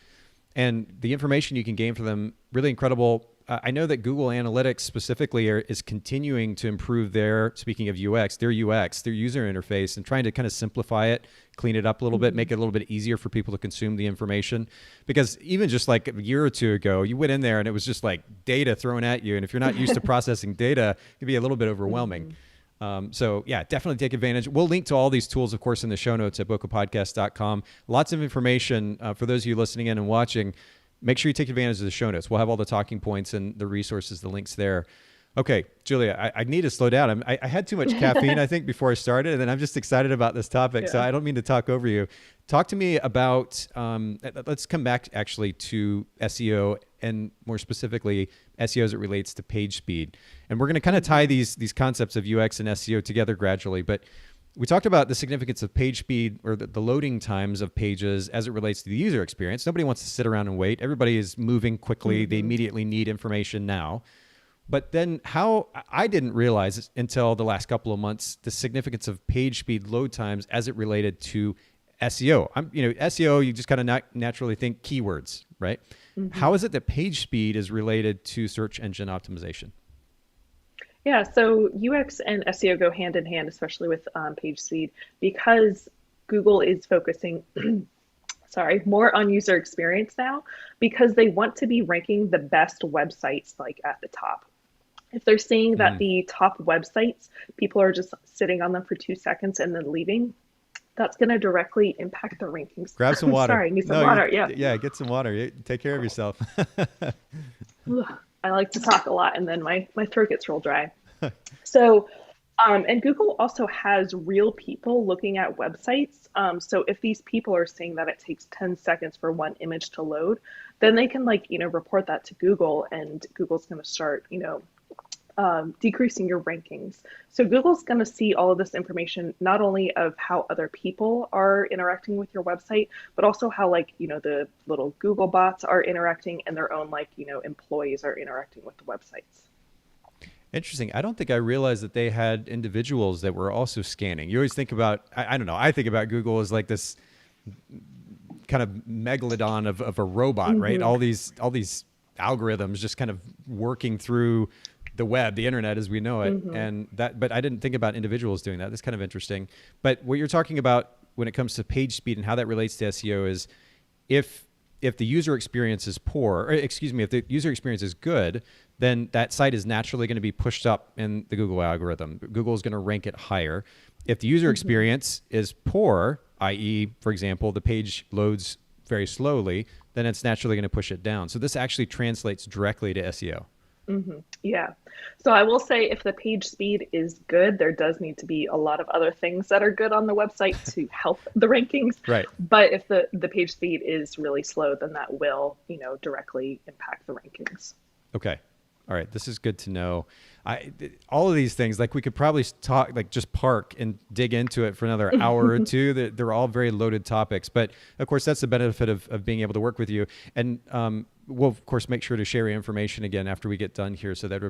And the information you can gain from them, really incredible. I know that Google Analytics specifically is continuing to improve speaking of UX, their user interface, and trying to kind of simplify it, clean it up a little bit, make it a little bit easier for people to consume the information. Because even just like a year or two ago, you went in there and it was just like data thrown at you. And if you're not used to processing data, it can be a little bit overwhelming. So yeah, definitely take advantage. We'll link to all these tools, of course, in the show notes at bocchepodcast.com. Lots of information for those of you listening in and watching. Make sure you take advantage of the show notes. We'll have all the talking points and the resources, the links there. Okay, Julia, I need to slow down. I had too much caffeine, I think, before I started, and then I'm just excited about this topic, so I don't mean to talk over you. Talk to me about, let's come back actually to SEO, and more specifically, SEO as it relates to page speed. And we're going to kind of tie these concepts of UX and SEO together gradually, but we talked about the significance of page speed, or the loading times of pages as it relates to the user experience. Nobody wants to sit around and wait. Everybody is moving quickly. They immediately need information now. But then how I didn't realize until the last couple of months the significance of page speed load times as it related to SEO. SEO, you just kind of naturally think keywords, right? How is it that page speed is related to search engine optimization? Yeah, so UX and SEO go hand in hand, especially with page speed, because Google is focusing, more on user experience now, because they want to be ranking the best websites like at the top. If they're seeing that the top websites, people are just sitting on them for 2 seconds and then leaving, that's going to directly impact their rankings. Grab some water. Sorry, I need some water. Yeah, get some water. Take care of yourself. I like to talk a lot, and then my throat gets real dry. So, and Google also has real people looking at websites. So if these people are saying that it takes 10 seconds for one image to load, then they can report that to Google, and Google's going to start, decreasing your rankings. So Google's going to see all of this information, not only of how other people are interacting with your website, but also how the little Google bots are interacting, and their own employees are interacting with the websites. Interesting. I don't think I realized that they had individuals that were also scanning. You always think about, I don't know, I think about Google as like this kind of megalodon of a robot, right? All these algorithms just kind of working through the web, the internet as we know it. Mm-hmm. And that, but I didn't think about individuals doing that. That's kind of interesting. But what you're talking about when it comes to page speed and how that relates to SEO is if the user experience is poor, or excuse me, if the user experience is good, then that site is naturally going to be pushed up in the Google algorithm. Google is going to rank it higher. If the user experience is poor, i.e., for example, the page loads very slowly, then it's naturally going to push it down. So this actually translates directly to SEO. Yeah. So I will say if the page speed is good, there does need to be a lot of other things that are good on the website to help the rankings. Right. But if the page speed is really slow, then that will, directly impact the rankings. Okay. All right. This is good to know. All of these things, like we could probably talk, like just park and dig into it for another hour or two. They're all very loaded topics. But of course, that's the benefit of being able to work with you. And we'll, of course, make sure to share your information again after we get done here so that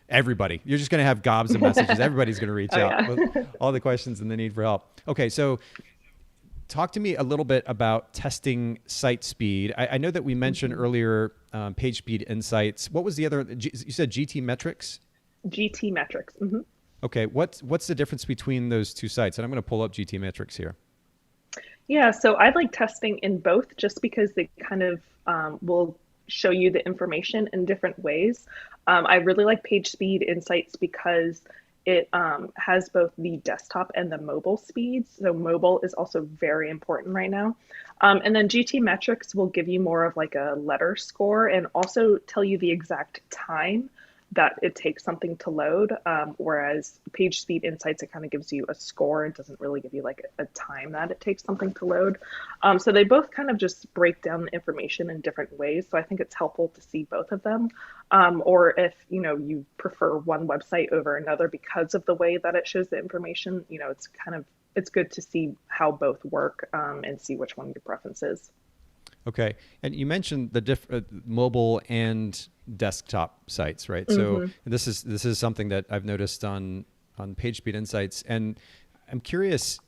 everybody, you're just going to have gobs of messages. Everybody's going to reach out with all the questions and the need for help. Okay. So talk to me a little bit about testing site speed. I know that we mentioned earlier page speed insights. What was the other? You said GT metrics? GT metrics. Mm-hmm. Okay. What's the difference between those two sites? And I'm going to pull up GT metrics here. Yeah, so I like testing in both just because they kind of will show you the information in different ways. I really like page speed insights because it has both the desktop and the mobile speeds. So mobile is also very important right now. And then GT metrics will give you more of like a letter score and also tell you the exact time that it takes something to load. Whereas page speed insights, it kind of gives you a score. It doesn't really give you like a time that it takes something to load. So they both kind of just break down the information in different ways. So I think it's helpful to see both of them. Or if, you prefer one website over another because of the way that it shows the information, it's good to see how both work and see which one your preference is. Okay. And you mentioned the mobile and desktop sites, right? So this is something that I've noticed on PageSpeed Insights. And I'm curious,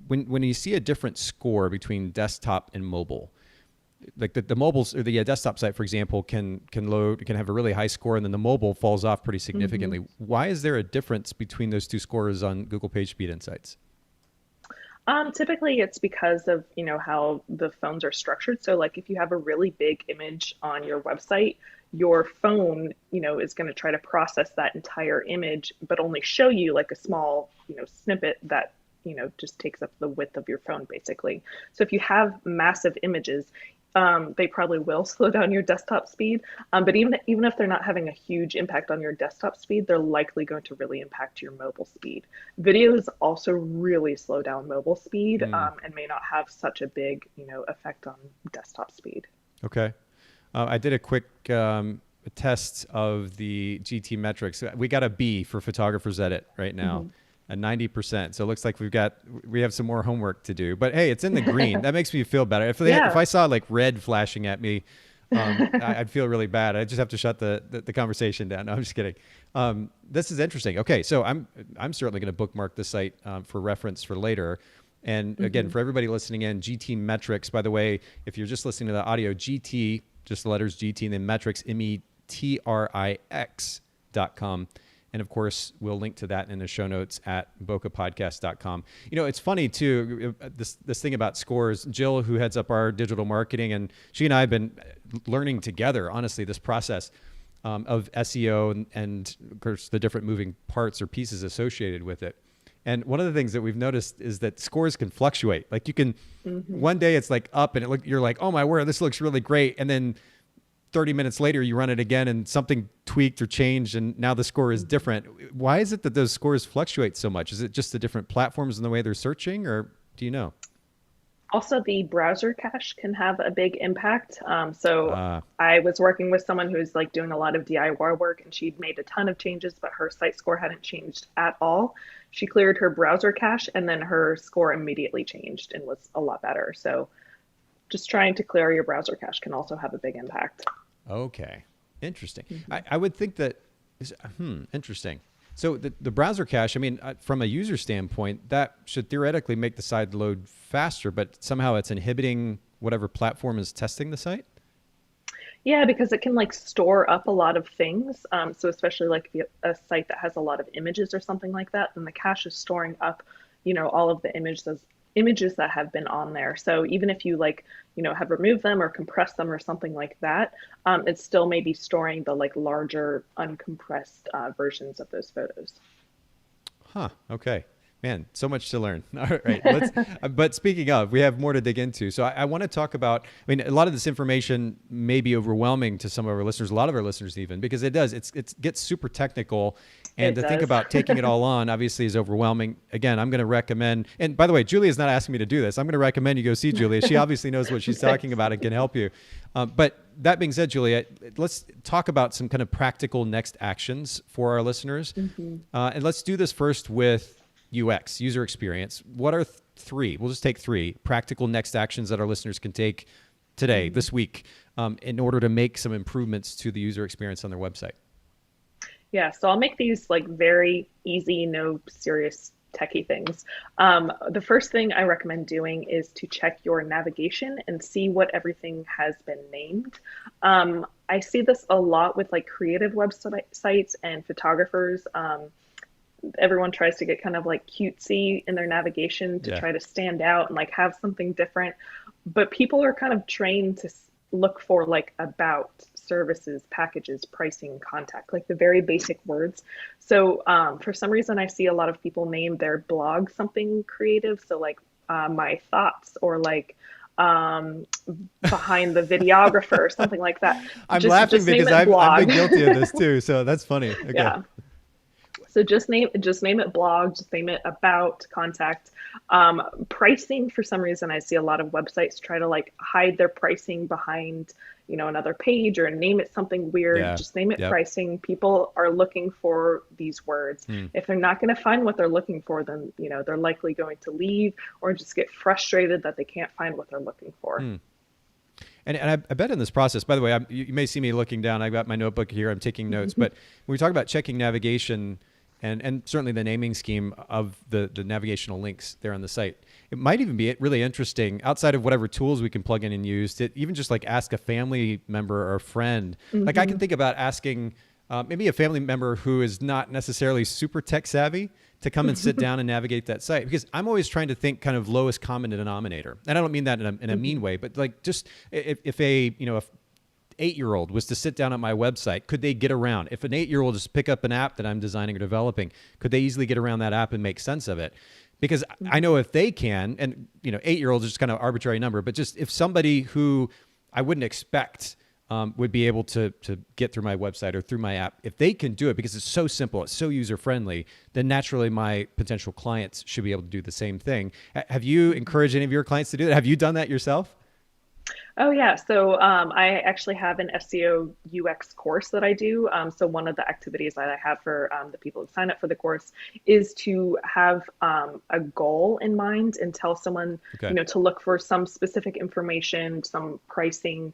when you see a different score between desktop and mobile, like the mobiles or the desktop site, for example, can have a really high score, and then the mobile falls off pretty significantly. Why is there a difference between those two scores on Google PageSpeed Insights? Typically it's because of, how the phones are structured. So like if you have a really big image on your website, your phone, is going to try to process that entire image, but only show you like a small, snippet that, just takes up the width of your phone basically. So if you have massive images, they probably will slow down your desktop speed. But even if they're not having a huge impact on your desktop speed, they're likely going to really impact your mobile speed. Videos also really slow down mobile speed and may not have such a big, effect on desktop speed. Okay. I did a quick test of the GT metrics. We got a B for Photographer's Edit right now. A 90%. So it looks like we have some more homework to do, but hey, it's in the green. That makes me feel better. If I saw like red flashing at me, I'd feel really bad. I just have to shut the conversation down. No, I'm just kidding. This is interesting. Okay. So I'm certainly going to bookmark the site for reference for later. And again, for everybody listening in, GT metrics, by the way, if you're just listening to the audio, GT, just the letters GT and then metrics, metrix.com. And of course, we'll link to that in the show notes at boccapodcast.com. It's funny too, this thing about scores. Jill, who heads up our digital marketing, and she and I have been learning together, honestly, this process of SEO and of course the different moving parts or pieces associated with it. And one of the things that we've noticed is that scores can fluctuate. Like you can, one day it's like up and you're like, oh my word, this looks really great. And then 30 minutes later, you run it again and something tweaked or changed and now the score is different. Why is it that those scores fluctuate so much? Is it just the different platforms and the way they're searching, or do you know? Also, the browser cache can have a big impact. I was working with someone who's like doing a lot of DIY work and she'd made a ton of changes, but her site score hadn't changed at all. She cleared her browser cache and then her score immediately changed and was a lot better. So just trying to clear your browser cache can also have a big impact. Okay. Interesting. I would think that, interesting. So the browser cache, from a user standpoint, that should theoretically make the site load faster, but somehow it's inhibiting whatever platform is testing the site? Yeah, because it can like store up a lot of things. So especially like if you have a site that has a lot of images or something like that, then the cache is storing up, all of the images that have been on there. So even if you like, have removed them or compressed them or something like that, it still may be storing the like larger uncompressed versions of those photos. Huh. Okay. Man, so much to learn. All right. But speaking of, we have more to dig into. So I want to talk about, I mean, a lot of this information may be overwhelming to some of our listeners, a lot of our listeners even, because it gets super technical. And It to think does. about taking it all on obviously is overwhelming. Again, I'm going to recommend, and by the way, Julia's not asking me to do this. I'm going to recommend you go see Julia. She obviously knows what she's talking about and can help you. But that being said, Julia, let's talk about some kind of practical next actions for our listeners. And let's do this first with UX, user experience. What are three? We'll just take three practical next actions that our listeners can take today, this week, in order to make some improvements to the user experience on their website. Yeah, so I'll make these like very easy, no serious techie things. The first thing I recommend doing is to check your navigation and see what everything has been named. I see this a lot with like creative websites and photographers. Everyone tries to get kind of like cutesy in their navigation to Yeah. try to stand out and like have something different. But people are kind of trained to look for like about, services, packages, pricing, contact, like the very basic words. So for some reason, I see a lot of people name their blog something creative. So like my thoughts or like behind the videographer or something like that. I'm Just laughing just name because it I've blog. been guilty of this too. So that's funny. Okay. Yeah. So just name it blog, just name it about, contact. Pricing, for some reason, I see a lot of websites try to like hide their pricing behind, another page or name it something weird. Yeah. Just name it Yep. pricing. People are looking for these words. Hmm. If they're not going to find what they're looking for, then, they're likely going to leave or just get frustrated that they can't find what they're looking for. Hmm. And I bet in this process, by the way, you may see me looking down. I got my notebook here. I'm taking notes. But when we talk about checking navigation and certainly the naming scheme of the navigational links there on the site, it might even be really interesting outside of whatever tools we can plug in and use to even just like ask a family member or a friend. Like I can think about asking maybe a family member who is not necessarily super tech savvy to come and sit down and navigate that site, because I'm always trying to think kind of lowest common denominator. And I don't mean that in a mean way, but like just if a 8-year-old was to sit down at my website, could they get around? If an 8-year-old just pick up an app that I'm designing or developing, could they easily get around that app and make sense of it? Because I know if they can, and 8-year-olds is just kind of arbitrary number, but just if somebody who I wouldn't expect would be able to get through my website or through my app, if they can do it because it's so simple, it's so user friendly, then naturally my potential clients should be able to do the same thing. Have you encouraged any of your clients to do that? Have you done that yourself? Oh yeah, so I actually have an SEO UX course that I do. So one of the activities that I have for the people who sign up for the course is to have a goal in mind and tell someone, Okay. to look for some specific information, some pricing,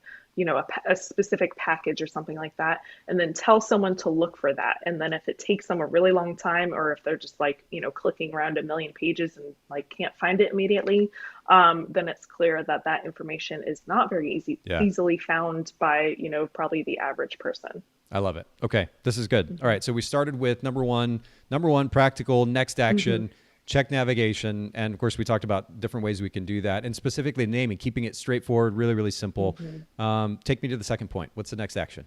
a specific package or something like that, and then tell someone to look for that. And then if it takes them a really long time, or if they're just like, clicking around a million pages and like can't find it immediately, then it's clear that that information is not very Yeah. easily found by, probably the average person. I love it. Okay. This is good. All right. So we started with number one, practical next action, check navigation. And of course we talked about different ways we can do that, and specifically naming, keeping it straightforward, really, really simple. Take me to the second point. What's the next action?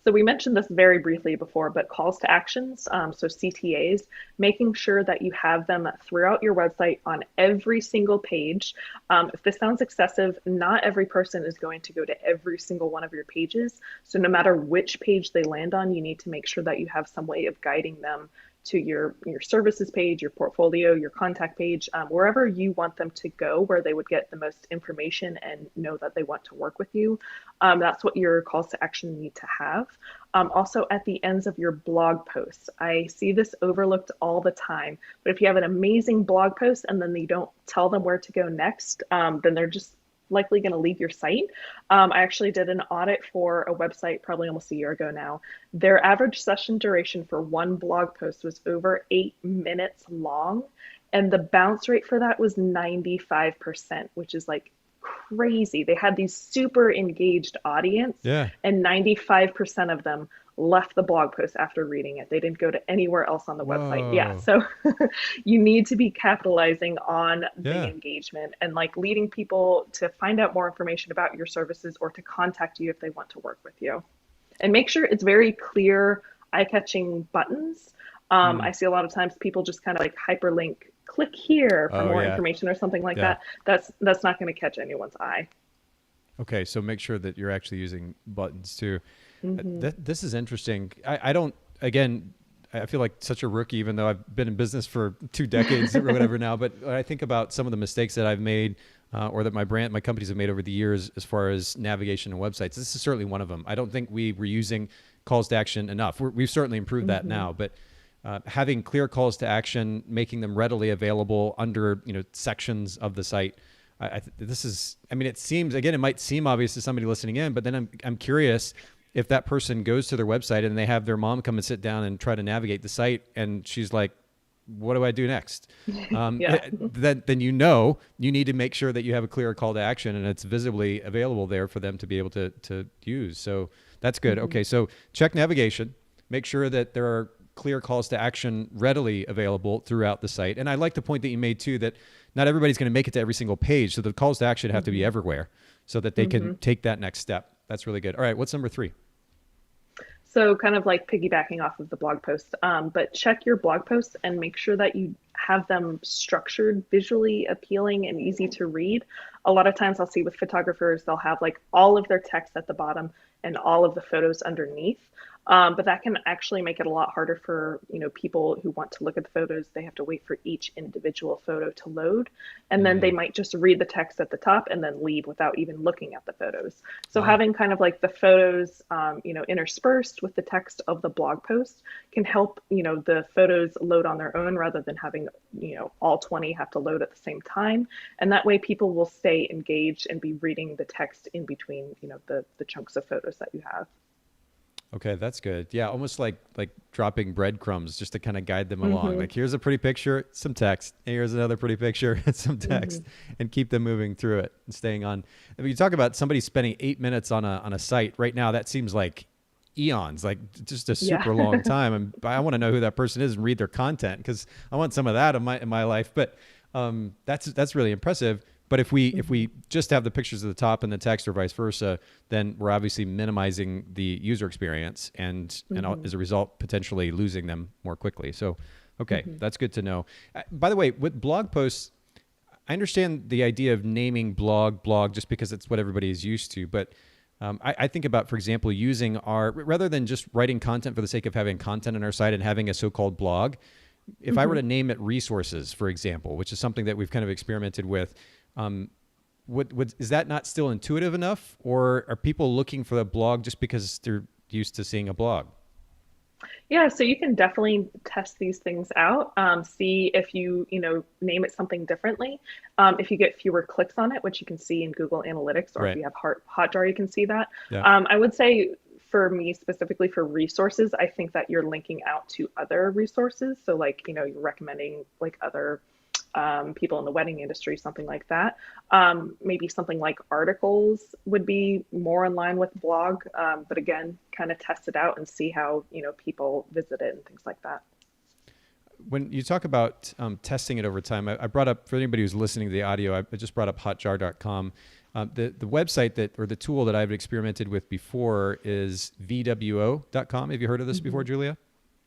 So we mentioned this very briefly before, but calls to actions, so CTAs, making sure that you have them throughout your website on every single page. If this sounds excessive, not every person is going to go to every single one of your pages. So no matter which page they land on, you need to make sure that you have some way of guiding them to your services page, your portfolio, your contact page, wherever you want them to go, where they would get the most information and know that they want to work with you. That's what your calls to action need to have. Also at the ends of your blog posts, I see this overlooked all the time, but if you have an amazing blog post and then you don't tell them where to go next, then they're just likely going to leave your site. I actually did an audit for a website probably almost a year ago now. Their average session duration for one blog post was over 8 minutes long, and the bounce rate for that was 95%, which is like crazy. They had these super engaged audience, Yeah. and 95% of them left the blog post after reading it. They didn't go to anywhere else on the website. Yeah, Whoa. so you need to be capitalizing on the Yeah. engagement and like leading people to find out more information about your services or to contact you if they want to work with you. And make sure it's very clear, eye-catching buttons. Mm. I see a lot of times people just kind of like hyperlink, click here for Oh, more yeah. information or something like Yeah. that. That's not going to catch anyone's eye. Okay. So make sure that you're actually using buttons too. Hmm. This is interesting. I don't, again, I feel like such a rookie, even though I've been in business for 2 decades or whatever now. But when I think about some of the mistakes that I've made, or that my companies have made over the years, as far as navigation and websites, this is certainly one of them. I don't think we were using calls to action enough. We've certainly improved that Hmm. now, but having clear calls to action, making them readily available under sections of the site. This is, I mean, it seems, again, it might seem obvious to somebody listening in, but then I'm curious if that person goes to their website and they have their mom come and sit down and try to navigate the site, and she's like, what do I do next? Yeah. Then you need to make sure that you have a clear call to action and it's visibly available there for them to be able to use. So that's good. Hmm. Okay, so check navigation. Make sure that there are clear calls to action readily available throughout the site. And I like the point that you made too, that not everybody's going to make it to every single page. So the calls to action have to be Hmm. everywhere so that they can Hmm. take that next step. That's really good. All right, what's number 3? So kind of like piggybacking off of the blog post, but check your blog posts and make sure that you have them structured, visually appealing, and easy to read. A lot of times I'll see with photographers, they'll have like all of their text at the bottom and all of the photos underneath. But that can actually make it a lot harder for people who want to look at the photos. They have to wait for each individual photo to load, and then they Mm. might just read the text at the top and then leave without even looking at the photos. So Ah, having kind of like the photos, interspersed with the text of the blog post can help the photos load on their own rather than having all 20 have to load at the same time. And that way, people will stay engaged and be reading the text in between the chunks of photos that you have. okay, that's good. Yeah, almost like dropping breadcrumbs just to kind of guide them along. Hmm. Like, here's a pretty picture, some text. Here's another pretty picture, and some Hmm. text, and keep them moving through it and staying on. If you talk about somebody spending 8 minutes on a site right now, that seems like eons, like just a Yeah. super long time. And I want to know who that person is and read their content, because I want some of that in my life. But that's really impressive. But if we just have the pictures at the top and the text, or vice versa, then we're obviously minimizing the user experience, and Hmm. as a result, potentially losing them more quickly. So, okay, Hmm. that's good to know. By the way, with blog posts, I understand the idea of naming blog just because it's what everybody is used to. But I think about, for example, using rather than just writing content for the sake of having content on our site and having a so-called blog. If I were Hmm. to name it resources, for example, which is something that we've kind of experimented with, um, is that not still intuitive enough, or are people looking for the blog just because they're used to seeing a blog? Yeah, so you can definitely test these things out. See if you name it something differently. If you get fewer clicks on it, which you can see in Google Analytics, or if Right. you have Hotjar, you can see that. Yeah. I would say for me specifically for resources, I think that you're linking out to other resources. So like, you're recommending like other people in the wedding industry, something like that. Maybe something like articles would be more in line with blog, but again, kind of test it out and see how people visit it and things like that. When you talk about testing it over time, I brought up, for anybody who's listening to the audio, I just brought up hotjar.com. The website or the tool that I've experimented with before is VWO.com. Have you heard of this before, Hmm. Julia?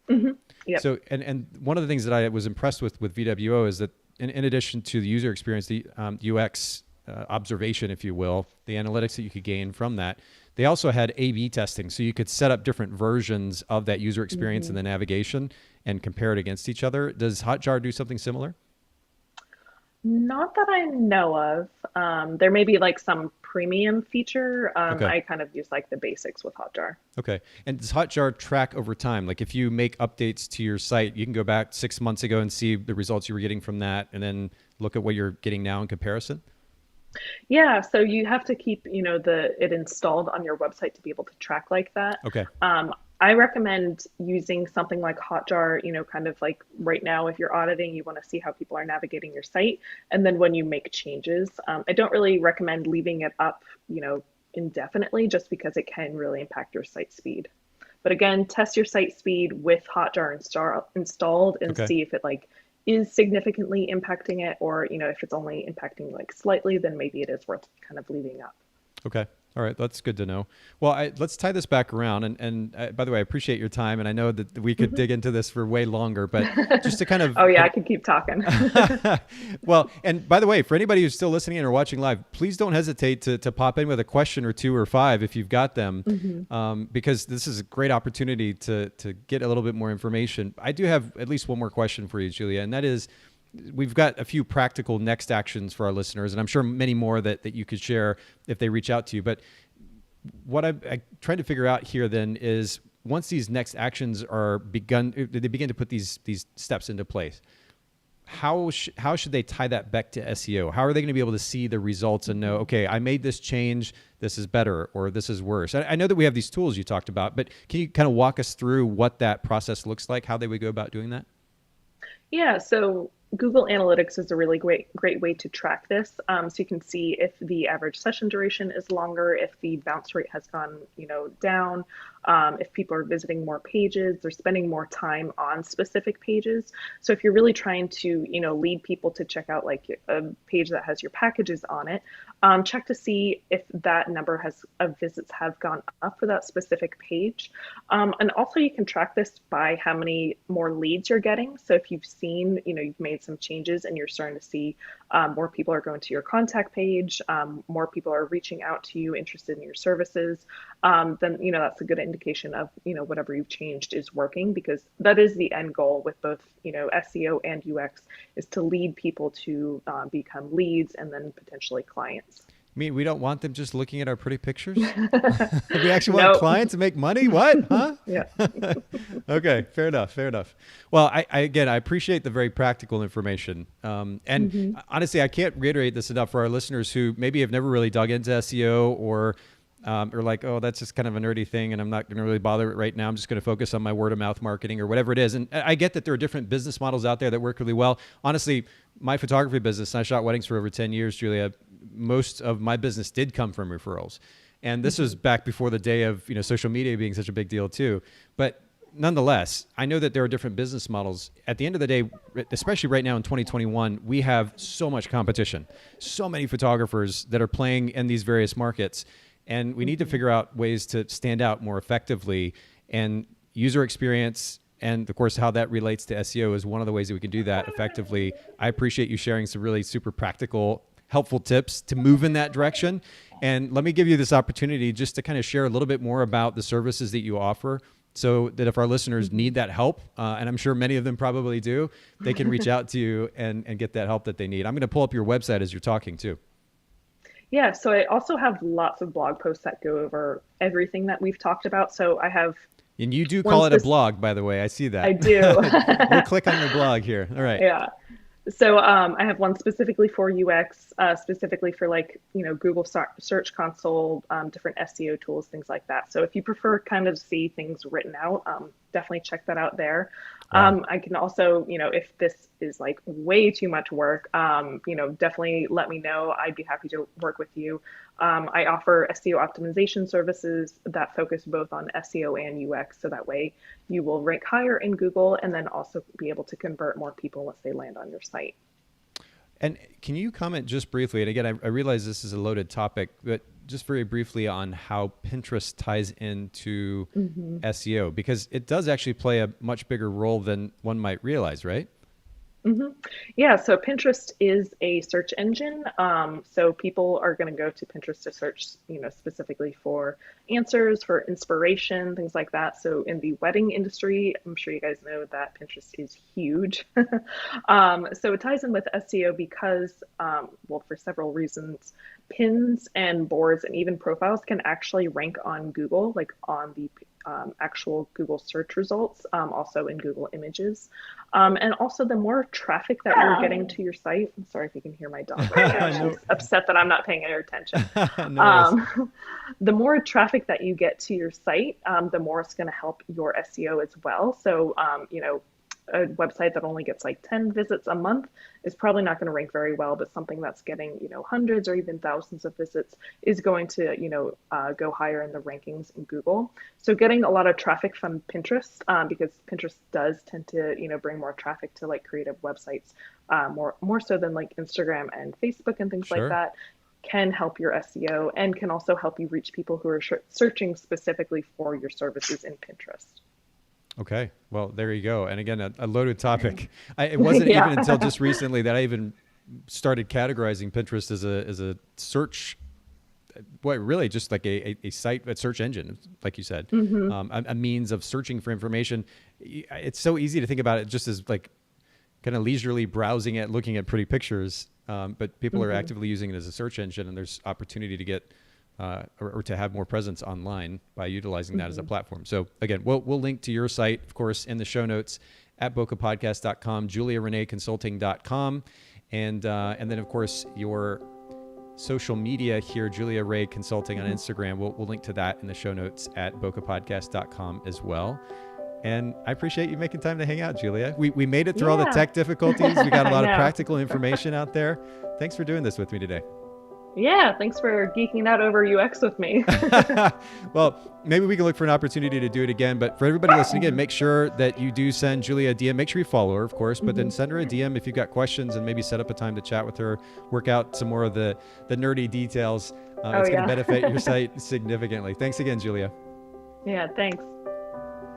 Hmm. Yep. So, and one of the things that I was impressed with VWO is that in addition to the user experience, the UX observation, if you will, the analytics that you could gain from that, they also had A/B testing. So you could set up different versions of that user experience in Hmm. the navigation and compare it against each other. Does Hotjar do something similar? Not that I know of. There may be like some premium feature. Okay. I kind of use like the basics with Hotjar. Okay. And does Hotjar track over time? Like, if you make updates to your site, you can go back 6 months ago and see the results you were getting from that, and then look at what you're getting now in comparison? Yeah, so you have to keep, it installed on your website to be able to track like that. Okay. Um, I recommend using something like Hotjar, kind of like right now, if you're auditing, you want to see how people are navigating your site. And then when you make changes, I don't really recommend leaving it up, indefinitely, just because it can really impact your site speed. But again, test your site speed with Hotjar installed and Okay. see if it like is significantly impacting it, or if it's only impacting like slightly, then maybe it is worth kind of leaving up. Okay. All right. That's good to know. Well, let's tie this back around. And by the way, I appreciate your time. And I know that we could dig into this for way longer, but just to kind of, Oh yeah, I could keep talking. well, and by the way, for anybody who's still listening in or watching live, please don't hesitate to pop in with a question or two or five if you've got them, because this is a great opportunity to get a little bit more information. I do have at least one more question for you, Julia, and that is, we've got a few practical next actions for our listeners, and I'm sure many more that you could share if they reach out to you. But what I'm trying to figure out here then is, once these next actions are begun, they begin to put these steps into place, how should they tie that back to SEO? How are they going to be able to see the results and know, okay, I made this change, this is better, or this is worse? I know that we have these tools you talked about, but can you kind of walk us through what that process looks like, how they would go about doing that? Yeah, so Google Analytics is a really great way to track this. So you can see if the average session duration is longer, if the bounce rate has gone, down, if people are visiting more pages, they're spending more time on specific pages. So if you're really trying to, lead people to check out like a page that has your packages on it, check to see if that number of visits have gone up for that specific page. And also you can track this by how many more leads you're getting. So if you've seen, you've made some changes and you're starting to see more people are going to your contact page, more people are reaching out to you interested in your services, then, that's a good indication of, whatever you've changed is working, because that is the end goal with both, SEO and UX, is to lead people to become leads and then potentially clients. I mean, we don't want them just looking at our pretty pictures. We actually want No. clients to make money. What? Huh? Yeah. Okay. Fair enough. Fair enough. Well, again, I appreciate the very practical information. And honestly, I can't reiterate this enough for our listeners who maybe have never really dug into SEO, or like, oh, that's just kind of a nerdy thing, and I'm not going to really bother it right now. I'm just going to focus on my word of mouth marketing or whatever it is. And I get that there are different business models out there that work really well. Honestly, my photography business, I shot weddings for over 10 years, Julia. Most of my business did come from referrals. And this was back before the day of, social media being such a big deal too. But nonetheless, I know that there are different business models. At the end of the day, especially right now in 2021, we have so much competition, so many photographers that are playing in these various markets. And we need to figure out ways to stand out more effectively. And user experience, and of course, how that relates to SEO, is one of the ways that we can do that effectively. I appreciate you sharing some really super practical, helpful tips to move in that direction. And let me give you this opportunity just to kind of share a little bit more about the services that you offer, so that if our listeners need that help, and I'm sure many of them probably do, they can reach out to you and get that help that they need. I'm going to pull up your website as you're talking too. Yeah, so I also have lots of blog posts that go over everything that we've talked about. So I have And you do call it a blog, by the way. I see that. I do. We'll click on your blog here. All right. Yeah. So I have one specifically for UX, specifically for like, Google Search Console, different SEO tools, things like that. So if you prefer kind of see things written out, definitely check that out there. Wow. I can also, if this is like way too much work, definitely let me know. I'd be happy to work with you. I offer SEO optimization services that focus both on SEO and UX. So that way you will rank higher in Google and then also be able to convert more people once they land on your site. And can you comment just briefly, and again, I realize this is a loaded topic, but just very briefly on how Pinterest ties into SEO, because it does actually play a much bigger role than one might realize, right? Yeah, so Pinterest is a search engine. So people are going to go to Pinterest to search, specifically for answers, for inspiration, things like that. So in the wedding industry, I'm sure you guys know that Pinterest is huge. So it ties in with SEO because, well, for several reasons. pins and boards and even profiles can actually rank on Google, like on the actual Google search results, also in Google Images. And also, the more traffic that you're getting to your site, I'm sorry if you can hear my dog right now. No, She's upset that I'm not paying her attention. no worries. The more traffic that you get to your site, the more it's going to help your SEO as well. So, a website that only gets like 10 visits a month is probably not going to rank very well, but something that's getting, hundreds or even thousands of visits is going to, go higher in the rankings in Google. So getting a lot of traffic from Pinterest, because Pinterest does tend to, bring more traffic to like creative websites, more so than like Instagram and Facebook and things like Sure. that, can help your SEO and can also help you reach people who are searching specifically for your services in Pinterest. Okay. Well, there you go. And again, a loaded topic. It wasn't Yeah. even until just recently that I even started categorizing Pinterest as a search, really just like a site, a search engine, like you said, a means of searching for information. It's so easy to think about it just as like kind of leisurely browsing it, looking at pretty pictures. But people are actively using it as a search engine, and there's opportunity to get or to have more presence online by utilizing that as a platform. So again, we'll link to your site, of course, in the show notes at boccapodcast.com, juliareneeconsulting.com. And then, of course, your social media here, Julia Ray Consulting on Instagram. We'll link to that in the show notes at boccapodcast.com as well. And I appreciate you making time to hang out, Julia. We made it through all the tech difficulties. We got a lot of practical information out there. Thanks for doing this with me today. Yeah, thanks for geeking out over UX with me. Well, maybe we can look for an opportunity to do it again. But for everybody listening in, make sure that you do send Julia a DM. Make sure you follow her, of course, but then send her a DM if you've got questions and maybe set up a time to chat with her, work out some more of the nerdy details. It's going to benefit your site significantly. Thanks again, Julia. Yeah, thanks.